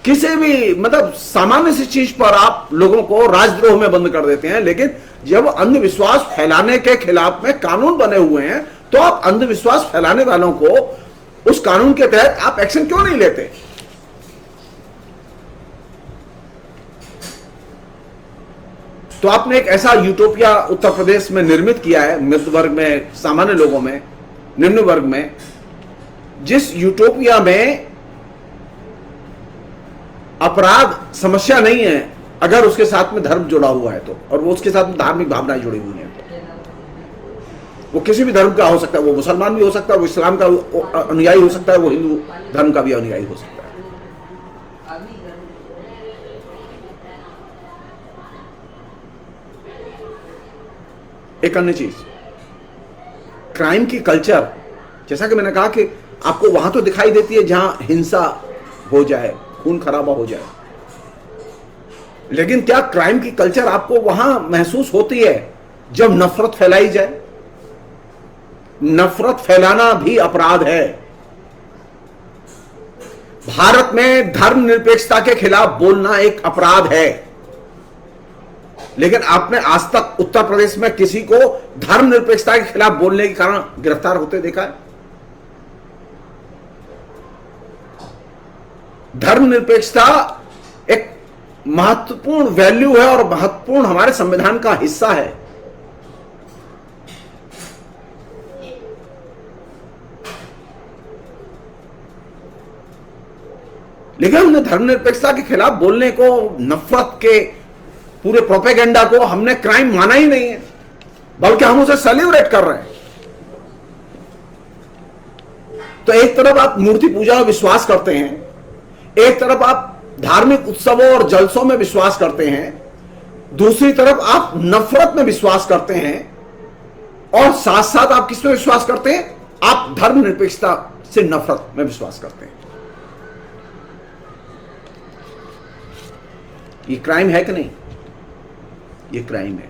किसी भी मतलब सामान्य सी चीज पर आप लोगों को राजद्रोह में बंद कर देते हैं, लेकिन जब अंधविश्वास फैलाने के खिलाफ में कानून बने हुए हैं तो आप अंधविश्वास फैलाने वालों को उस कानून के तहत आप एक्शन क्यों नहीं लेते? तो आपने एक ऐसा यूटोपिया उत्तर प्रदेश में निर्मित किया है, मध्य वर्ग में, सामान्य लोगों में, निम्न वर्ग में, जिस यूटोपिया में अपराध समस्या नहीं है अगर उसके साथ में धर्म जुड़ा हुआ है तो, और वो उसके साथ में धार्मिक भावनाएं जुड़ी हुई हैं तो। वो किसी भी धर्म का हो सकता है, वो मुसलमान भी हो सकता है, वो इस्लाम का अनुयायी हो सकता है, वो हिंदू धर्म का भी अनुयायी हो सकता है। एक अन्य चीज, क्राइम की कल्चर, जैसा कि मैंने कहा कि आपको वहां तो दिखाई देती है जहां हिंसा हो जाए, खून खराबा हो जाए, लेकिन क्या क्राइम की कल्चर आपको वहां महसूस होती है जब नफरत फैलाई जाए? नफरत फैलाना भी अपराध है। भारत में धर्मनिरपेक्षता के खिलाफ बोलना एक अपराध है, लेकिन आपने आज तक उत्तर प्रदेश में किसी को धर्मनिरपेक्षता के खिलाफ बोलने के कारण गिरफ्तार होते देखा है? धर्मनिरपेक्षता एक महत्वपूर्ण वैल्यू है और महत्वपूर्ण हमारे संविधान का हिस्सा है। लेकिन हमने धर्मनिरपेक्षता के खिलाफ बोलने को, नफरत के पूरे प्रोपेगेंडा को हमने क्राइम माना ही नहीं है, बल्कि हम उसे सेलिब्रेट कर रहे हैं। तो एक तरफ आप मूर्ति पूजा में विश्वास करते हैं, एक तरफ आप धार्मिक उत्सवों और जलसों में विश्वास करते हैं, दूसरी तरफ आप नफरत में विश्वास करते हैं, और साथ साथ आप किस में विश्वास करते हैं? आप धर्मनिरपेक्षता से नफरत में विश्वास करते हैं। ये क्राइम है कि नहीं? ये क्राइम है।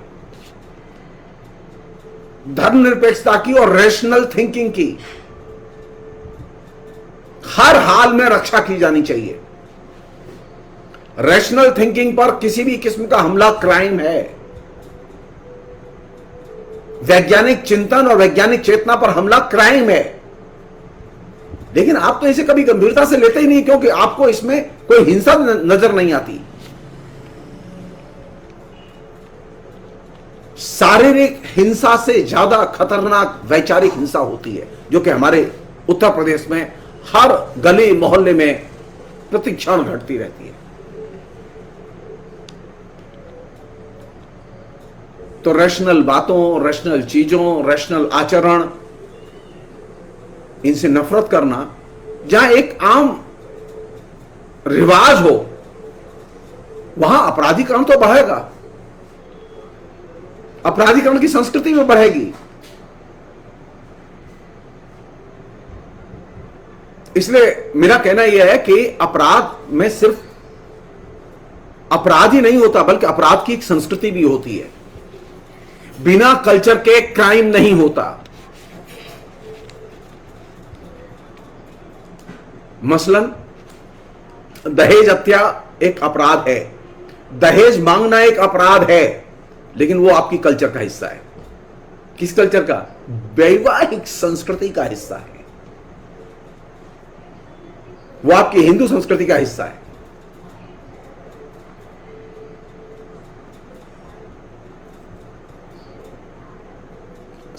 धर्मनिरपेक्षता की और रैशनल थिंकिंग की हर हाल में रक्षा की जानी चाहिए। रैशनल थिंकिंग पर किसी भी किस्म का हमला क्राइम है। वैज्ञानिक चिंतन और वैज्ञानिक चेतना पर हमला क्राइम है। लेकिन आप तो इसे कभी गंभीरता से लेते ही नहीं, क्योंकि आपको इसमें कोई हिंसा नजर नहीं आती। शारीरिक हिंसा से ज्यादा खतरनाक वैचारिक हिंसा होती है, जो कि हमारे उत्तर प्रदेश में हर गली मोहल्ले में प्रतिक्षण घटती रहती है। तो रैशनल बातों, रैशनल चीजों, रैशनल आचरण, इनसे नफरत करना, जहां एक आम रिवाज हो वहां अपराधीकरण तो बढ़ेगा, अपराधीकरण की संस्कृति में बढ़ेगी। इसलिए मेरा कहना यह है कि अपराध में सिर्फ अपराध ही नहीं होता, बल्कि अपराध की एक संस्कृति भी होती है। बिना कल्चर के क्राइम नहीं होता। मसलन दहेज हत्या एक अपराध है, दहेज मांगना एक अपराध है, लेकिन वो आपकी कल्चर का हिस्सा है। किस कल्चर का? वैवाहिक संस्कृति का हिस्सा है। वो आपकी हिंदू संस्कृति का हिस्सा है।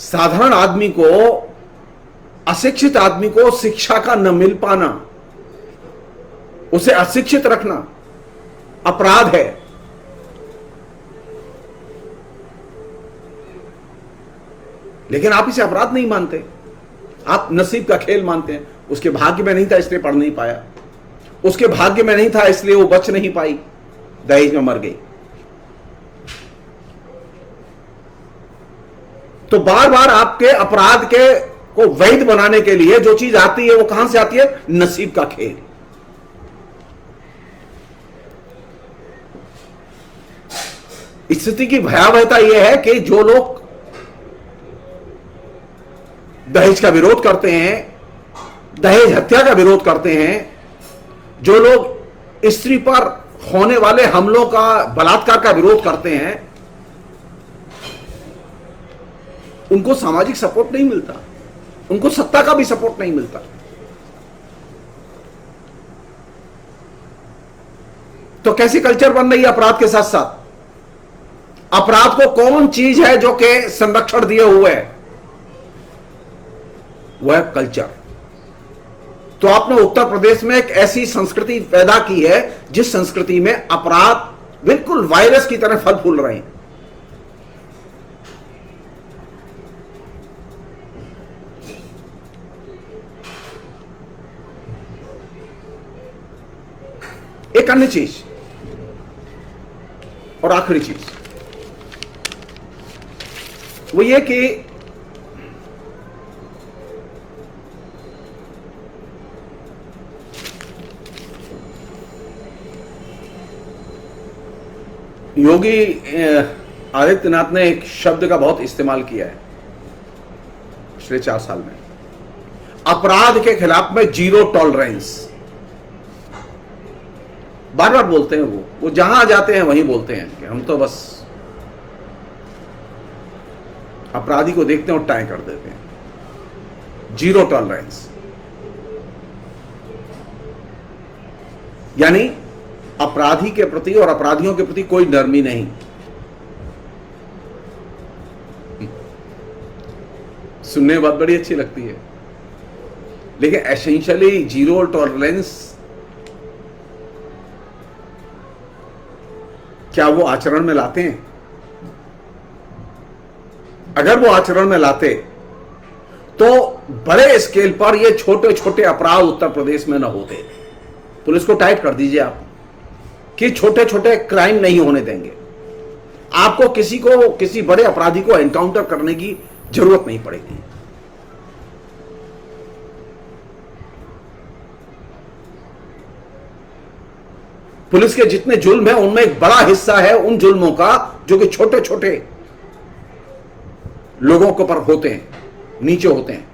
साधारण आदमी को, अशिक्षित आदमी को शिक्षा का न मिल पाना, उसे अशिक्षित रखना अपराध है। लेकिन आप इसे अपराध नहीं मानते, आप नसीब का खेल मानते हैं। उसके भाग्य में नहीं था इसलिए पढ़ नहीं पाया, उसके भाग्य में नहीं था इसलिए वो बच नहीं पाई, दहेज में मर गई। तो बार बार आपके अपराध के को वैध बनाने के लिए जो चीज आती है वो कहां से आती है? नसीब का खेल। स्थिति की भयावहता यह है कि जो लोग दहेज का विरोध करते हैं, दहेज हत्या का विरोध करते हैं, जो लोग स्त्री पर होने वाले हमलों का, बलात्कार का विरोध करते हैं, उनको सामाजिक सपोर्ट नहीं मिलता, उनको सत्ता का भी सपोर्ट नहीं मिलता। तो कैसी कल्चर बन रही है अपराध के साथ साथ? अपराध को कौन चीज है जो कि संरक्षण दिए हुए है? वह है कल्चर। तो आपने उत्तर प्रदेश में एक ऐसी संस्कृति पैदा की है जिस संस्कृति में अपराध बिल्कुल वायरस की तरह फल फूल रहे हैं। एक अन्य चीज और आखिरी चीज वो ये कि योगी आदित्यनाथ ने एक शब्द का बहुत इस्तेमाल किया है पिछले 4 साल में, अपराध के खिलाफ में जीरो टॉलरेंस। बार बार बोलते हैं वो जहां जाते हैं वहीं बोलते हैं कि हम तो बस अपराधी को देखते हैं और टाई कर देते हैं। जीरो टॉलरेंस यानी अपराधी के प्रति और अपराधियों के प्रति कोई नरमी नहीं। सुनने में बात बड़ी अच्छी लगती है, लेकिन एसेंशियली जीरो टॉलरेंस क्या वो आचरण में लाते हैं? अगर वो आचरण में लाते तो बड़े स्केल पर ये छोटे छोटे अपराध उत्तर प्रदेश में न होते। पुलिस को टाइट कर दीजिए आप कि छोटे छोटे क्राइम नहीं होने देंगे, आपको किसी बड़े अपराधी को एनकाउंटर करने की जरूरत नहीं पड़ेगी। पुलिस के जितने जुल्म है उनमें एक बड़ा हिस्सा है उन जुल्मों का जो कि छोटे छोटे लोगों के ऊपर होते हैं, नीचे होते हैं।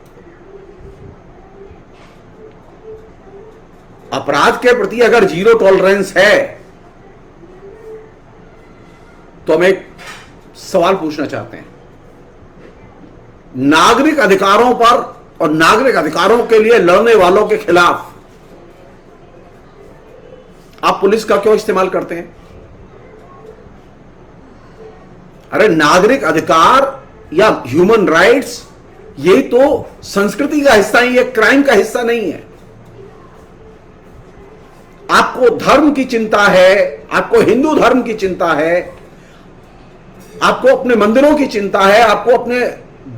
अपराध के प्रति अगर जीरो टॉलरेंस है तो हम एक सवाल पूछना चाहते हैं, नागरिक अधिकारों पर और नागरिक अधिकारों के लिए लड़ने वालों के खिलाफ आप पुलिस का क्यों इस्तेमाल करते हैं? अरे नागरिक अधिकार या ह्यूमन राइट्स ये तो संस्कृति का हिस्सा ही है, क्राइम का हिस्सा नहीं है। आपको धर्म की चिंता है, आपको हिंदू धर्म की चिंता है, आपको अपने मंदिरों की चिंता है, आपको अपने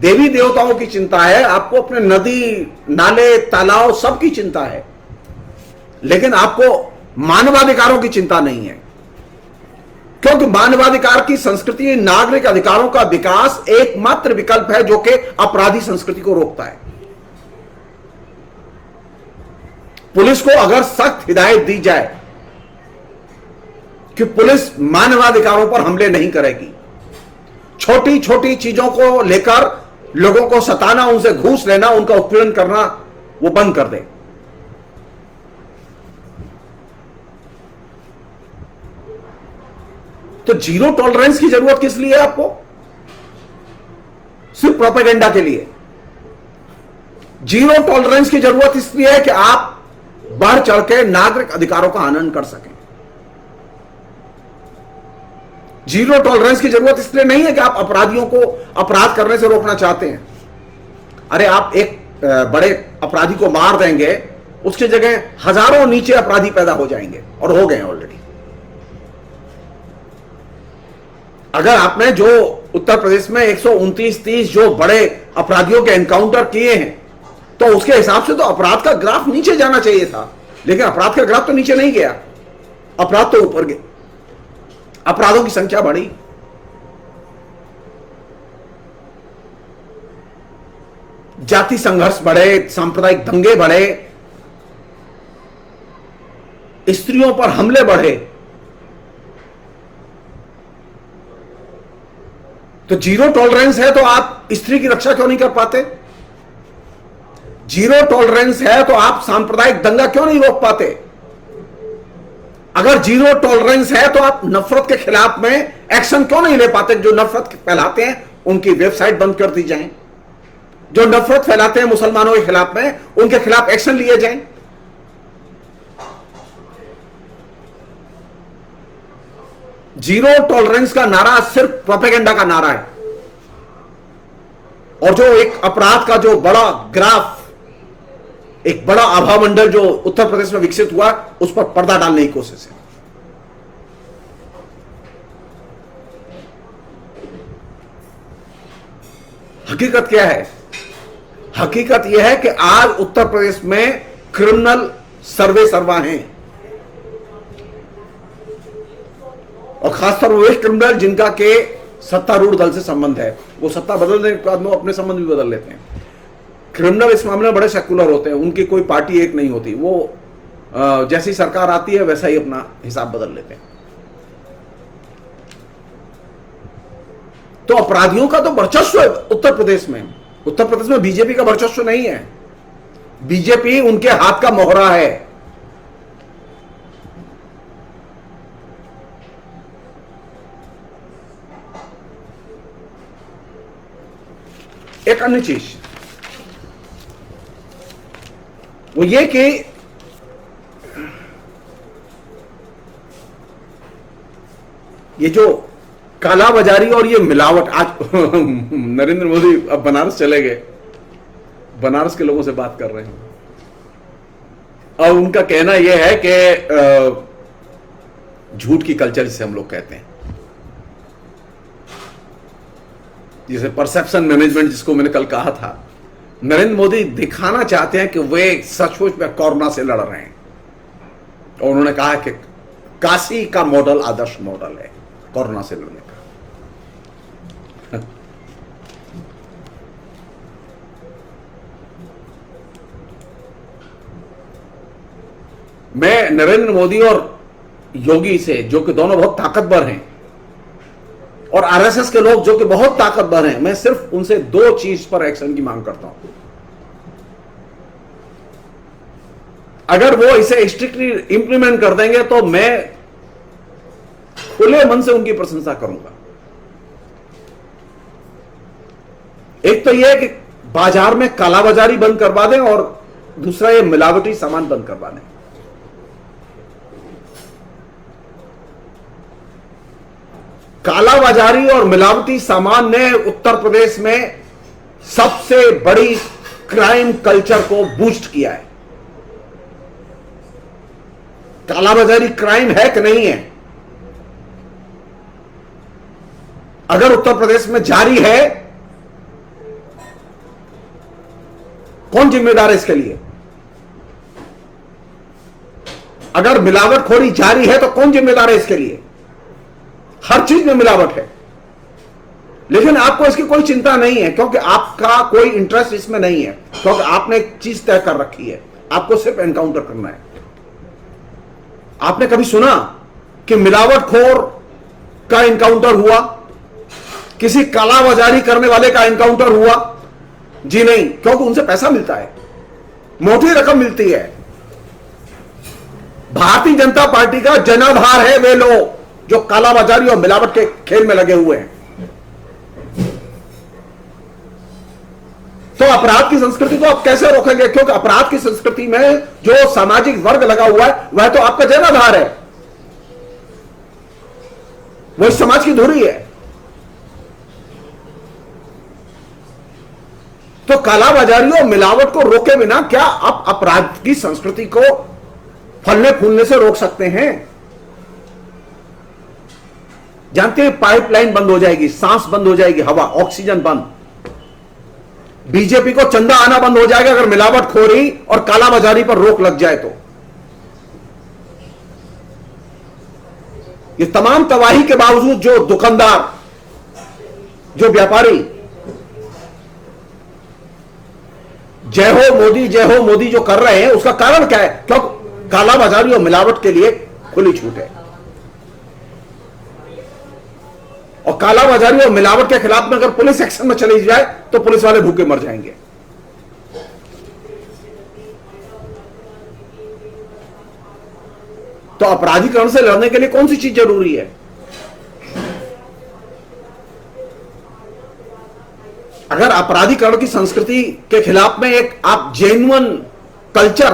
देवी देवताओं की चिंता है, आपको अपने नदी नाले तालाब सब की चिंता है, लेकिन आपको मानवाधिकारों की चिंता नहीं है। क्योंकि मानवाधिकार की संस्कृति नागरिक अधिकारों का विकास एकमात्र विकल्प है जो कि अपराधी संस्कृति को रोकता है। पुलिस को अगर सख्त हिदायत दी जाए कि पुलिस मानवाधिकारों पर हमले नहीं करेगी, छोटी छोटी चीजों को लेकर लोगों को सताना, उनसे घूस लेना, उनका उत्पीड़न करना वो बंद कर दे, तो जीरो टॉलरेंस की जरूरत किस लिए है आपको? सिर्फ प्रोपेगेंडा के लिए। जीरो टॉलरेंस की जरूरत इसलिए है कि आप बढ़ चढ़ के नागरिक अधिकारों का हनन कर सकें। जीरो टॉलरेंस की जरूरत इसलिए नहीं है कि आप अपराधियों को अपराध करने से रोकना चाहते हैं। अरे आप एक बड़े अपराधी को मार देंगे, उसकी जगह हजारों नीचे अपराधी पैदा हो जाएंगे, और हो गए ऑलरेडी। अगर आपने जो उत्तर प्रदेश में 129-30 जो बड़े अपराधियों के एनकाउंटर किए हैं, तो उसके हिसाब से तो अपराध का ग्राफ नीचे जाना चाहिए था, लेकिन अपराध का ग्राफ तो नीचे नहीं गया, अपराध तो ऊपर गए, अपराधों की संख्या बढ़ी। जाति संघर्ष बढ़े, सांप्रदायिक दंगे बढ़े, स्त्रियों पर हमले बढ़े। तो जीरो टॉलरेंस है तो आप स्त्री की रक्षा क्यों नहीं कर पाते? जीरो टॉलरेंस है तो आप सांप्रदायिक दंगा क्यों नहीं रोक पाते? अगर जीरो टॉलरेंस है तो आप नफरत के खिलाफ में एक्शन क्यों नहीं ले पाते? जो नफरत फैलाते हैं उनकी वेबसाइट बंद कर दी जाए, जो नफरत फैलाते हैं मुसलमानों के खिलाफ में उनके खिलाफ एक्शन लिए जाए। जीरो टॉलरेंस का नारा सिर्फ प्रोपेगेंडा का नारा है, और जो एक अपराध का जो बड़ा ग्राफ, एक बड़ा आभामंडल जो उत्तर प्रदेश में विकसित हुआ, उस पर पर्दा डालने की कोशिश है। हकीकत क्या है? हकीकत यह है कि आज उत्तर प्रदेश में क्रिमिनल सर्वे सर्वा हैं, और खासतौर वे क्रिमिनल जिनका के सत्तारूढ़ दल से संबंध है, वो सत्ता बदलने के बाद में अपने संबंध भी बदल लेते हैं। क्रिमिनल इस मामले में बड़े सेकुलर होते हैं, उनकी कोई पार्टी एक नहीं होती, वो जैसी सरकार आती है वैसा ही अपना हिसाब बदल लेते हैं। तो अपराधियों का तो वर्चस्व है उत्तर प्रदेश में। उत्तर प्रदेश में बीजेपी का वर्चस्व नहीं है, बीजेपी उनके हाथ का मोहरा है। एक अन्य चीज वो ये कि ये जो कालाबाजारी और ये मिलावट, आज नरेंद्र मोदी अब बनारस चले गए, बनारस के लोगों से बात कर रहे हैं, और उनका कहना यह है कि झूठ की कल्चर जिसे हम लोग कहते हैं, जिसे परसेप्शन मैनेजमेंट जिसको मैंने कल कहा था, नरेंद्र मोदी दिखाना चाहते हैं कि वे सचमुच में कोरोना से लड़ रहे हैं। और उन्होंने कहा कि काशी का मॉडल आदर्श मॉडल है कोरोना से लड़ने का। मैं नरेंद्र मोदी और योगी से, जो कि दोनों बहुत ताकतवर हैं, और आरएसएस के लोग जो कि बहुत ताकतवर हैं, मैं सिर्फ उनसे दो चीज पर एक्शन की मांग करता हूं। अगर वो इसे स्ट्रिक्टली इंप्लीमेंट कर देंगे तो मैं खुले मन से उनकी प्रशंसा करूंगा। एक तो यह कि बाजार में कालाबाजारी बंद करवा दें और दूसरा ये मिलावटी सामान बंद करवा दें। कालाबाजारी और मिलावटी सामान ने उत्तर प्रदेश में सबसे बड़ी क्राइम कल्चर को बूस्ट किया है। कालाबाजारी क्राइम है कि नहीं है? अगर उत्तर प्रदेश में जारी है, कौन जिम्मेदार है इसके लिए? अगर मिलावटखोरी जारी है तो कौन जिम्मेदार है इसके लिए? हर चीज में मिलावट है, लेकिन आपको इसकी कोई चिंता नहीं है क्योंकि आपका कोई इंटरेस्ट इसमें नहीं है, क्योंकि आपने एक चीज तय कर रखी है, आपको सिर्फ एनकाउंटर करना है। आपने कभी सुना कि मिलावटखोर का एनकाउंटर हुआ, किसी कालाबाजारी करने वाले का एनकाउंटर हुआ? जी नहीं, क्योंकि उनसे पैसा मिलता है, मोटी रकम मिलती है। भारतीय जनता पार्टी का जनाधार है वे लोग जो कालाबाजारी और मिलावट के खेल में लगे हुए हैं। तो अपराध की संस्कृति को आप कैसे रोकेंगे? क्योंकि अपराध की संस्कृति में जो सामाजिक वर्ग लगा हुआ है वह तो आपका जनाधार है, वो इस समाज की धुरी है। तो कालाबाजारी और मिलावट को रोके बिना क्या आप अपराध की संस्कृति को फलने फूलने से रोक सकते हैं? जानते हैं, पाइपलाइन बंद हो जाएगी, सांस बंद हो जाएगी, हवा ऑक्सीजन बंद। बीजेपी को चंदा आना बंद हो जाएगा अगर मिलावटखोरी और कालाबाजारी पर रोक लग जाए तो। ये तमाम तबाही के बावजूद जो दुकानदार, जो व्यापारी जय हो मोदी जो कर रहे हैं, उसका कारण क्या है? क्योंकि कालाबाजारी और मिलावट के लिए खुली छूट है। और कालाबाजारी और मिलावट के खिलाफ में अगर पुलिस एक्शन में चली जाए तो पुलिस वाले भूखे मर जाएंगे। तो अपराधीकरण से लड़ने के लिए कौन सी चीज जरूरी है? अगर अपराधीकरण की संस्कृति के खिलाफ में एक आप जेन्युइन कल्चर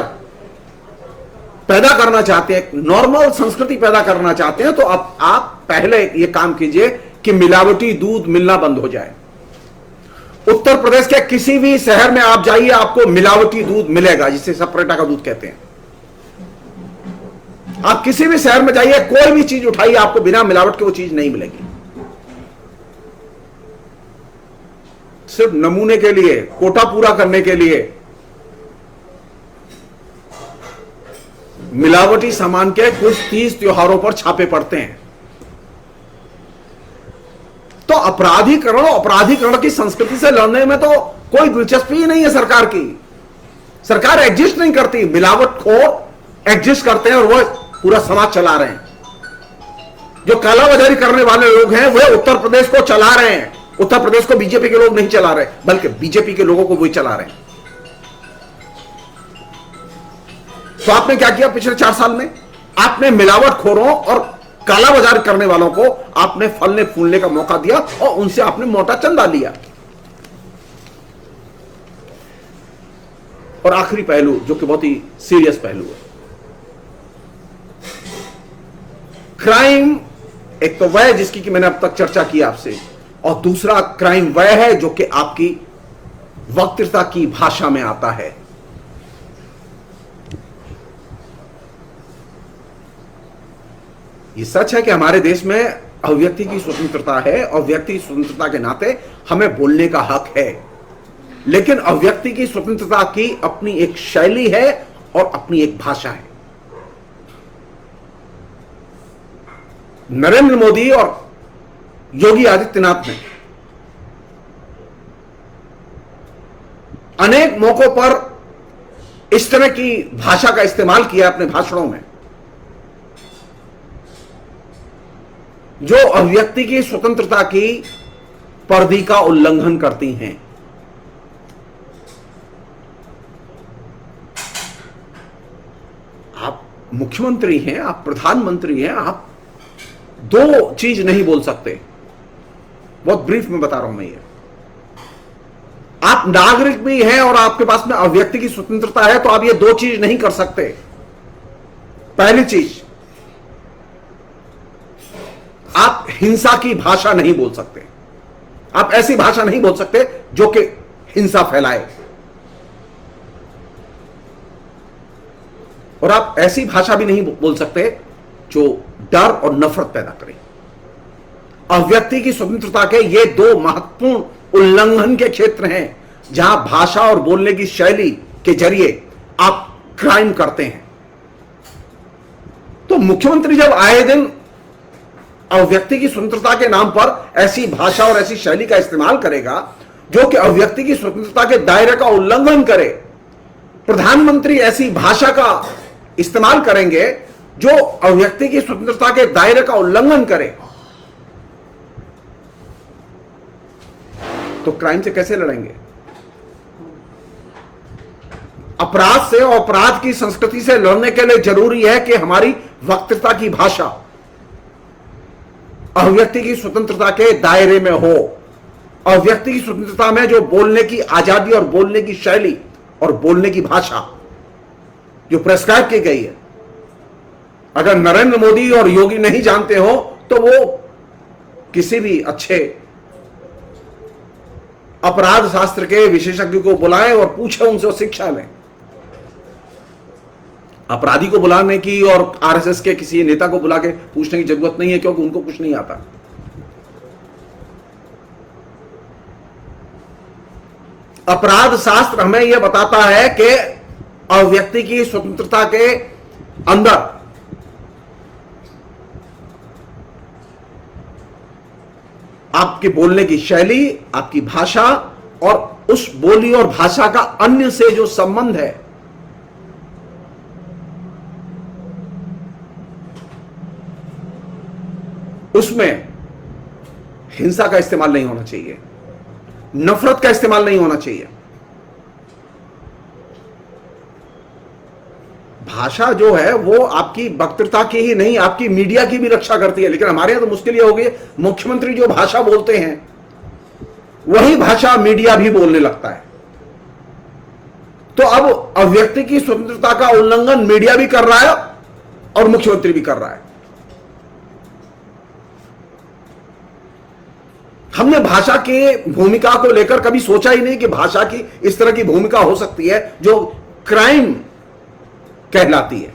पैदा करना चाहते हैं, नॉर्मल संस्कृति पैदा करना चाहते हैं, तो आप पहले ये काम कीजिए कि मिलावटी दूध मिलना बंद हो जाए। उत्तर प्रदेश के किसी भी शहर में आप जाइए, आपको मिलावटी दूध मिलेगा, जिसे सपरेटा का दूध कहते हैं। आप किसी भी शहर में जाइए, कोई भी चीज उठाइए, आपको बिना मिलावट के वो चीज नहीं मिलेगी। सिर्फ नमूने के लिए, कोटा पूरा करने के लिए मिलावटी सामान के कुछ 30 त्योहारों पर छापे पड़ते हैं। तो अपराधीकरण की संस्कृति से लड़ने में तो कोई दिलचस्पी ही नहीं है सरकार की। सरकार एग्जिस्ट नहीं करती, मिलावटखोर एग्जिस्ट करते हैं और वो पूरा समाज चला रहे हैं। जो कालाबाजारी करने वाले लोग हैं वह उत्तर प्रदेश को चला रहे हैं। उत्तर प्रदेश को बीजेपी के लोग नहीं चला रहे, बल्कि बीजेपी के लोगों को वही चला रहे हैं। तो आपने क्या किया पिछले 4 साल में? आपने मिलावटखोरों और कालाबाजारी करने वालों को आपने फलने फूलने का मौका दिया और उनसे आपने मोटा चंदा लिया। और आखिरी पहलू जो कि बहुत ही सीरियस पहलू है, क्राइम एक तो वह है जिसकी कि मैंने अब तक चर्चा की आपसे, और दूसरा क्राइम वह है जो कि आपकी वक्तृता की भाषा में आता है। ये सच है कि हमारे देश में अभिव्यक्ति की स्वतंत्रता है और व्यक्ति की स्वतंत्रता के नाते हमें बोलने का हक है, लेकिन अभिव्यक्ति की स्वतंत्रता की अपनी एक शैली है और अपनी एक भाषा है। नरेंद्र मोदी और योगी आदित्यनाथ ने अनेक मौकों पर इस तरह की भाषा का इस्तेमाल किया अपने भाषणों में, जो अभिव्यक्ति की स्वतंत्रता की परिधि का उल्लंघन करती हैं। आप मुख्यमंत्री हैं, आप प्रधानमंत्री हैं, आप दो चीज नहीं बोल सकते। बहुत ब्रीफ में बता रहा हूं मैं ये। आप आप नागरिक भी हैं और आपके पास में अभिव्यक्ति की स्वतंत्रता है, तो आप ये दो चीज नहीं कर सकते। पहली चीज, आप हिंसा की भाषा नहीं बोल सकते। आप ऐसी भाषा नहीं बोल सकते जो कि हिंसा फैलाए, और आप ऐसी भाषा भी नहीं बोल सकते जो डर और नफरत पैदा करे। अभिव्यक्ति की स्वतंत्रता के ये दो महत्वपूर्ण उल्लंघन के क्षेत्र हैं जहां भाषा और बोलने की शैली के जरिए आप क्राइम करते हैं। तो मुख्यमंत्री जब आए दिन अभिव्यक्ति की स्वतंत्रता के नाम पर ऐसी भाषा और ऐसी शैली का इस्तेमाल करेगा जो कि अभिव्यक्ति की स्वतंत्रता के दायरे का उल्लंघन करे, प्रधानमंत्री ऐसी भाषा का इस्तेमाल करेंगे जो अभिव्यक्ति की स्वतंत्रता के दायरे का उल्लंघन करे, तो क्राइम से कैसे लड़ेंगे? अपराध से और अपराध की संस्कृति से लड़ने के लिए जरूरी है कि हमारी वक्तृता की भाषा अभिव्यक्ति की स्वतंत्रता के दायरे में हो। अभिव्यक्ति की स्वतंत्रता में जो बोलने की आजादी और बोलने की शैली और बोलने की भाषा जो प्रेस्क्राइब की गई है, अगर नरेंद्र मोदी और योगी नहीं जानते हो तो वो किसी भी अच्छे अपराध शास्त्र के विशेषज्ञ को बुलाएं और पूछें उनसे, शिक्षा लें। अपराधी को बुलाने की और आरएसएस के किसी नेता को बुला के पूछने की जरूरत नहीं है, क्योंकि उनको कुछ नहीं आता। अपराध शास्त्र हमें यह बताता है कि अभिव्यक्ति की स्वतंत्रता के अंदर आपके बोलने की शैली, आपकी भाषा और उस बोली और भाषा का अन्य से जो संबंध है, उसमें हिंसा का इस्तेमाल नहीं होना चाहिए, नफरत का इस्तेमाल नहीं होना चाहिए। भाषा जो है वो आपकी वक्तृता की ही नहीं, आपकी मीडिया की भी रक्षा करती है। लेकिन हमारे यहां तो मुश्किल ये हो गई, मुख्यमंत्री जो भाषा बोलते हैं वही भाषा मीडिया भी बोलने लगता है। तो अब अभिव्यक्ति की स्वतंत्रता का उल्लंघन मीडिया भी कर रहा है और मुख्यमंत्री भी कर रहा है। हमने भाषा की भूमिका को लेकर कभी सोचा ही नहीं कि भाषा की इस तरह की भूमिका हो सकती है जो क्राइम कहलाती है।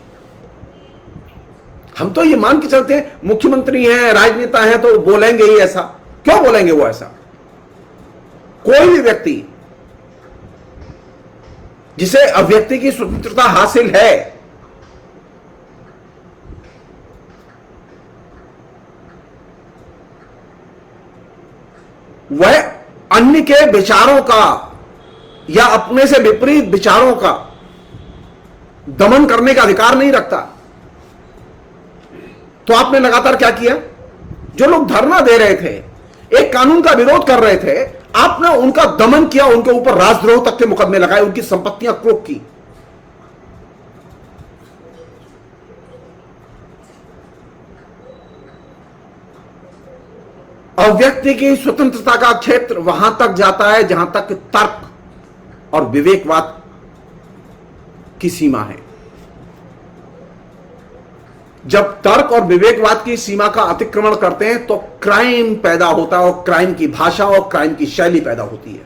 हम तो ये मान के चलते हैं मुख्यमंत्री हैं, राजनेता हैं, तो बोलेंगे ही ऐसा। क्यों बोलेंगे वो ऐसा? कोई भी व्यक्ति जिसे अभिव्यक्ति की स्वतंत्रता हासिल है, वह अन्य के विचारों का या अपने से विपरीत विचारों का दमन करने का अधिकार नहीं रखता। तो आपने लगातार क्या किया? जो लोग धरना दे रहे थे, एक कानून का विरोध कर रहे थे, आपने उनका दमन किया, उनके ऊपर राजद्रोह तक के मुकदमे लगाए, उनकी संपत्तियां कुर्क की। अभिव्यक्ति की स्वतंत्रता का क्षेत्र वहां तक जाता है जहां तक तर्क और विवेकवाद की सीमा है। जब तर्क और विवेकवाद की सीमा का अतिक्रमण करते हैं तो क्राइम पैदा होता है, और क्राइम की भाषा और क्राइम की शैली पैदा होती है।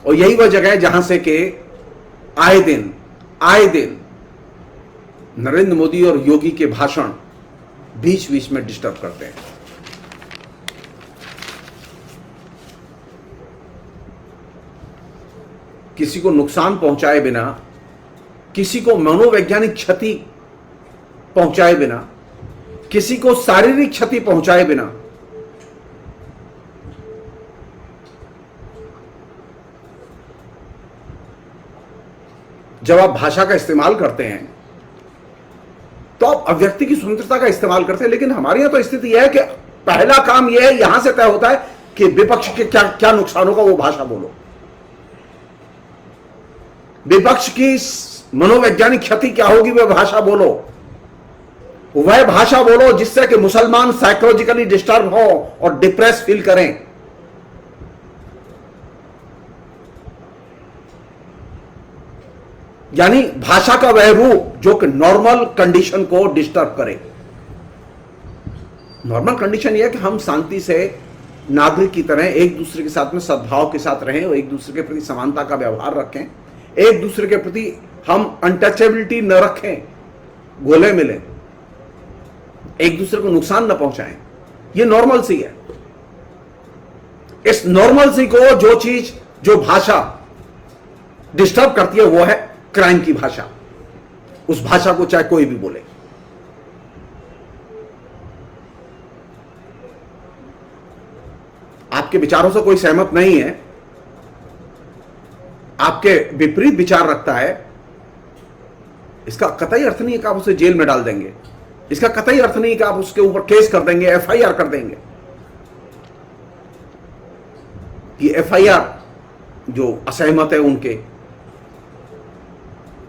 और यही वह जगह है जहां से कि आए दिन नरेंद्र मोदी और योगी के भाषण बीच बीच में डिस्टर्ब करते हैं। किसी को नुकसान पहुंचाए बिना, किसी को मनोवैज्ञानिक क्षति पहुंचाए बिना, किसी को शारीरिक क्षति पहुंचाए बिना जब आप भाषा का इस्तेमाल करते हैं तो आप अभिव्यक्ति की स्वतंत्रता का इस्तेमाल करते हैं। लेकिन हमारे यहां तो स्थिति यह है कि पहला काम यह है, यहां से तय होता है कि विपक्ष के क्या क्या नुकसान होगा, वो भाषा बोलो। विपक्ष की मनोवैज्ञानिक क्षति क्या होगी, वह भाषा बोलो। वह भाषा बोलो जिससे कि मुसलमान साइकोलॉजिकली डिस्टर्ब हो और डिप्रेस फील करें। यानी भाषा का वह रूप जो कि नॉर्मल कंडीशन को डिस्टर्ब करे। नॉर्मल कंडीशन यह है कि हम शांति से नागरिक की तरह एक दूसरे के साथ में सद्भाव के साथ रहें और एक दूसरे के प्रति समानता का व्यवहार रखें, एक दूसरे के प्रति हम अनटचेबिलिटी न रखें, गोले मिले, एक दूसरे को नुकसान न पहुंचाएं। यह नॉर्मल सी है। इस नॉर्मल सी को जो भाषा डिस्टर्ब करती है वो है क्राइम की भाषा। उस भाषा को चाहे कोई भी बोले। आपके विचारों से कोई सहमत नहीं है, आपके विपरीत विचार रखता है, इसका कतई अर्थ नहीं है कि आप उसे जेल में डाल देंगे। इसका कतई अर्थ नहीं है कि आप उसके ऊपर केस कर देंगे, एफआईआर कर देंगे। ये एफआईआर जो असहमत है उनके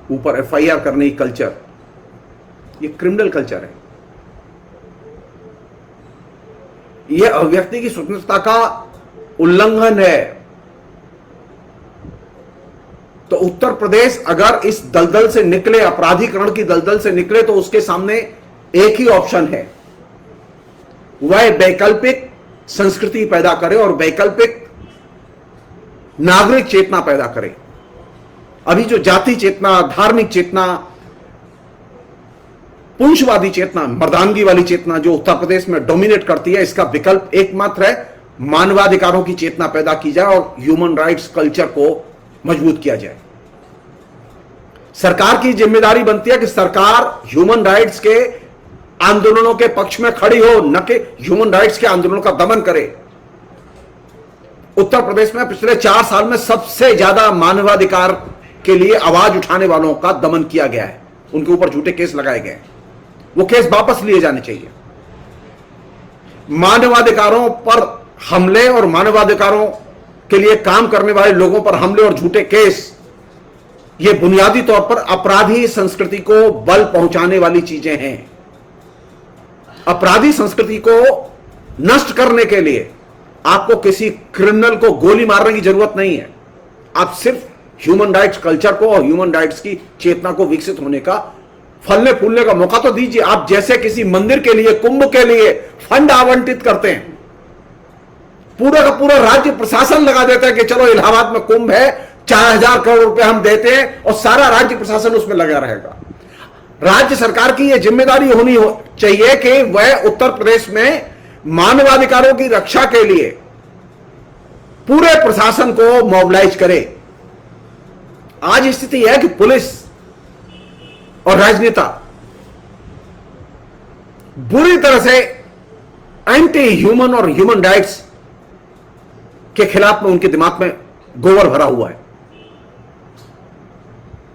ऊपर एफआईआर करने की कल्चर, ये क्रिमिनल कल्चर है। यह अभिव्यक्ति की स्वतंत्रता का उल्लंघन है। तो उत्तर प्रदेश अगर इस दलदल से निकले, अपराधीकरण की दलदल से निकले, तो उसके सामने एक ही ऑप्शन है, वह वैकल्पिक संस्कृति पैदा करे और वैकल्पिक नागरिक चेतना पैदा करे। अभी जो जाति चेतना, धार्मिक चेतना, पुंछवादी चेतना, मर्दानगी वाली चेतना जो उत्तर प्रदेश में डोमिनेट करती है, इसका विकल्प एकमात्र है, मानवाधिकारों की चेतना पैदा की जाए और ह्यूमन राइट्स कल्चर को मजबूत किया जाए। सरकार की जिम्मेदारी बनती है कि सरकार ह्यूमन राइट्स के आंदोलनों के पक्ष में खड़ी हो, न कि ह्यूमन राइट्स के आंदोलनों का दमन करे। उत्तर प्रदेश में पिछले 4 साल में सबसे ज्यादा मानवाधिकार के लिए आवाज उठाने वालों का दमन किया गया है। उनके ऊपर झूठे केस लगाए गए, वो केस वापस लिए जाने चाहिए। मानवाधिकारों पर हमले और मानवाधिकारों के लिए काम करने वाले लोगों पर हमले और झूठे केस, ये बुनियादी तौर पर अपराधी संस्कृति को बल पहुंचाने वाली चीजें हैं। अपराधी संस्कृति को नष्ट करने के लिए आपको किसी क्रिमिनल को गोली मारने की जरूरत नहीं है। आप सिर्फ ह्यूमन राइट्स कल्चर को और ह्यूमन राइट्स की चेतना को विकसित होने का, फलने फूलने का मौका तो दीजिए। आप जैसे किसी मंदिर के लिए, कुंभ के लिए फंड आवंटित करते हैं, पूरा का पूरा राज्य प्रशासन लगा देता है कि चलो इलाहाबाद में कुंभ है, 4000 करोड़ रुपए हम देते हैं और सारा राज्य प्रशासन उसमें लगा रहेगा। राज्य सरकार की यह जिम्मेदारी होनी चाहिए कि वह उत्तर प्रदेश में मानवाधिकारों की रक्षा के लिए पूरे प्रशासन को मोबिलाइज करे। आज स्थिति है कि पुलिस और राजनेता बुरी तरह से एंटी ह्यूमन और ह्यूमन राइट्स के खिलाफ में उनके दिमाग में गोबर भरा हुआ है।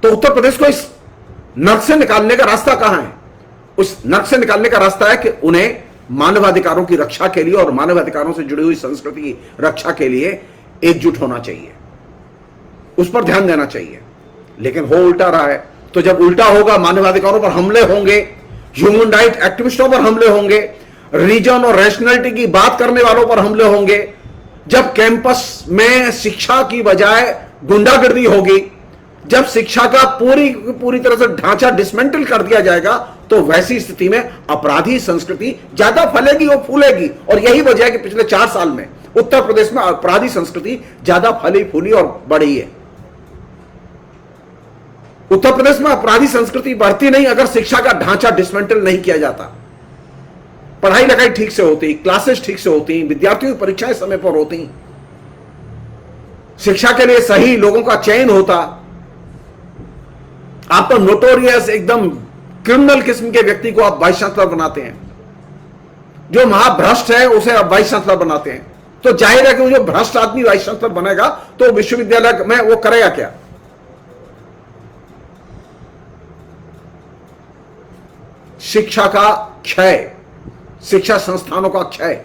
तो उत्तर प्रदेश को इस नर्क से निकालने का रास्ता कहां है? उस नर्क से निकालने का रास्ता है कि उन्हें मानवाधिकारों की रक्षा के लिए और मानवाधिकारों से जुड़ी हुई संस्कृति की रक्षा के लिए एकजुट होना चाहिए, उस पर ध्यान देना चाहिए। लेकिन हो उल्टा रहा है। तो जब उल्टा होगा, मानवाधिकारों पर हमले होंगे, ह्यूमन राइट एक्टिविस्टों पर हमले होंगे, रीजन और रैशनैलिटी की बात करने वालों पर हमले होंगे, जब कैंपस में शिक्षा की बजाय गुंडागर्दी होगी, जब शिक्षा का पूरी तरह से ढांचा डिसमेंटल कर दिया जाएगा, तो वैसी स्थिति में अपराधी संस्कृति ज्यादा फैलेगी और फूलेगी। और यही वजह है कि पिछले 4 साल में उत्तर प्रदेश में अपराधी संस्कृति ज्यादा फली फूली और बढ़ी है। उत्तर प्रदेश में अपराधी संस्कृति बढ़ती नहीं अगर शिक्षा का ढांचा डिसमेंटल नहीं किया जाता। पढ़ाई लिखाई ठीक से होती, क्लासेस ठीक से होती, विद्यार्थियों की परीक्षाएं समय पर होती, शिक्षा के लिए सही लोगों का चयन होता। आप तो नोटोरियस एकदम क्रिमिनल किस्म के व्यक्ति को आप वाइस चांसलर बनाते हैं, जो महाभ्रष्ट है उसे आप वाइस चांसलर बनाते हैं। तो जाहिर है कि वो जो भ्रष्ट आदमी वाइस चांसलर बनेगा तो विश्वविद्यालय में वो करेगा क्या? शिक्षा का क्षय, शिक्षा संस्थानों का क्षय,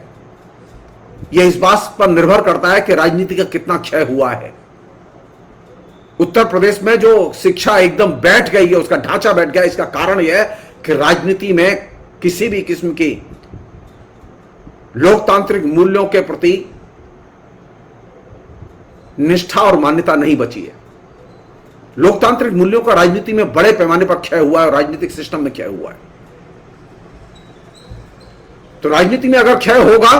यह इस बात पर निर्भर करता है कि राजनीति का कितना क्षय हुआ है। उत्तर प्रदेश में जो शिक्षा एकदम बैठ गई है, उसका ढांचा बैठ गया, इसका कारण यह है कि राजनीति में किसी भी किस्म की लोकतांत्रिक मूल्यों के प्रति निष्ठा और मान्यता नहीं बची है। लोकतांत्रिक मूल्यों का राजनीति में बड़े पैमाने पर क्षय हुआ है, राजनीतिक सिस्टम में क्षय हुआ है। तो राजनीति में अगर क्षय होगा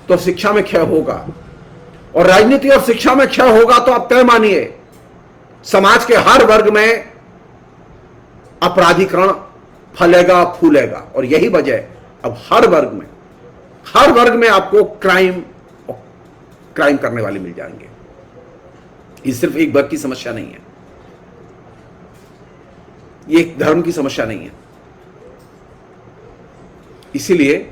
तो शिक्षा में क्षय होगा, और राजनीति और शिक्षा में क्षय होगा तो आप तय मानिए समाज के हर वर्ग में अपराधीकरण फलेगा फूलेगा। और यही वजह अब हर वर्ग में आपको क्राइम करने वाले मिल जाएंगे। ये सिर्फ एक वर्ग की समस्या नहीं है, ये एक धर्म की समस्या नहीं है। इसीलिए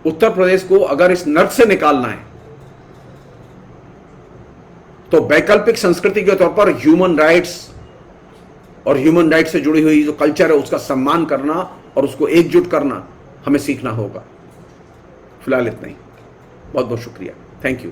उत्तर प्रदेश को अगर इस नर्क से निकालना है तो वैकल्पिक संस्कृति के तौर पर ह्यूमन राइट्स और ह्यूमन राइट्स से जुड़ी हुई जो कल्चर है उसका सम्मान करना और उसको एकजुट करना हमें सीखना होगा। फिलहाल इतना ही। बहुत बहुत शुक्रिया। Thank you.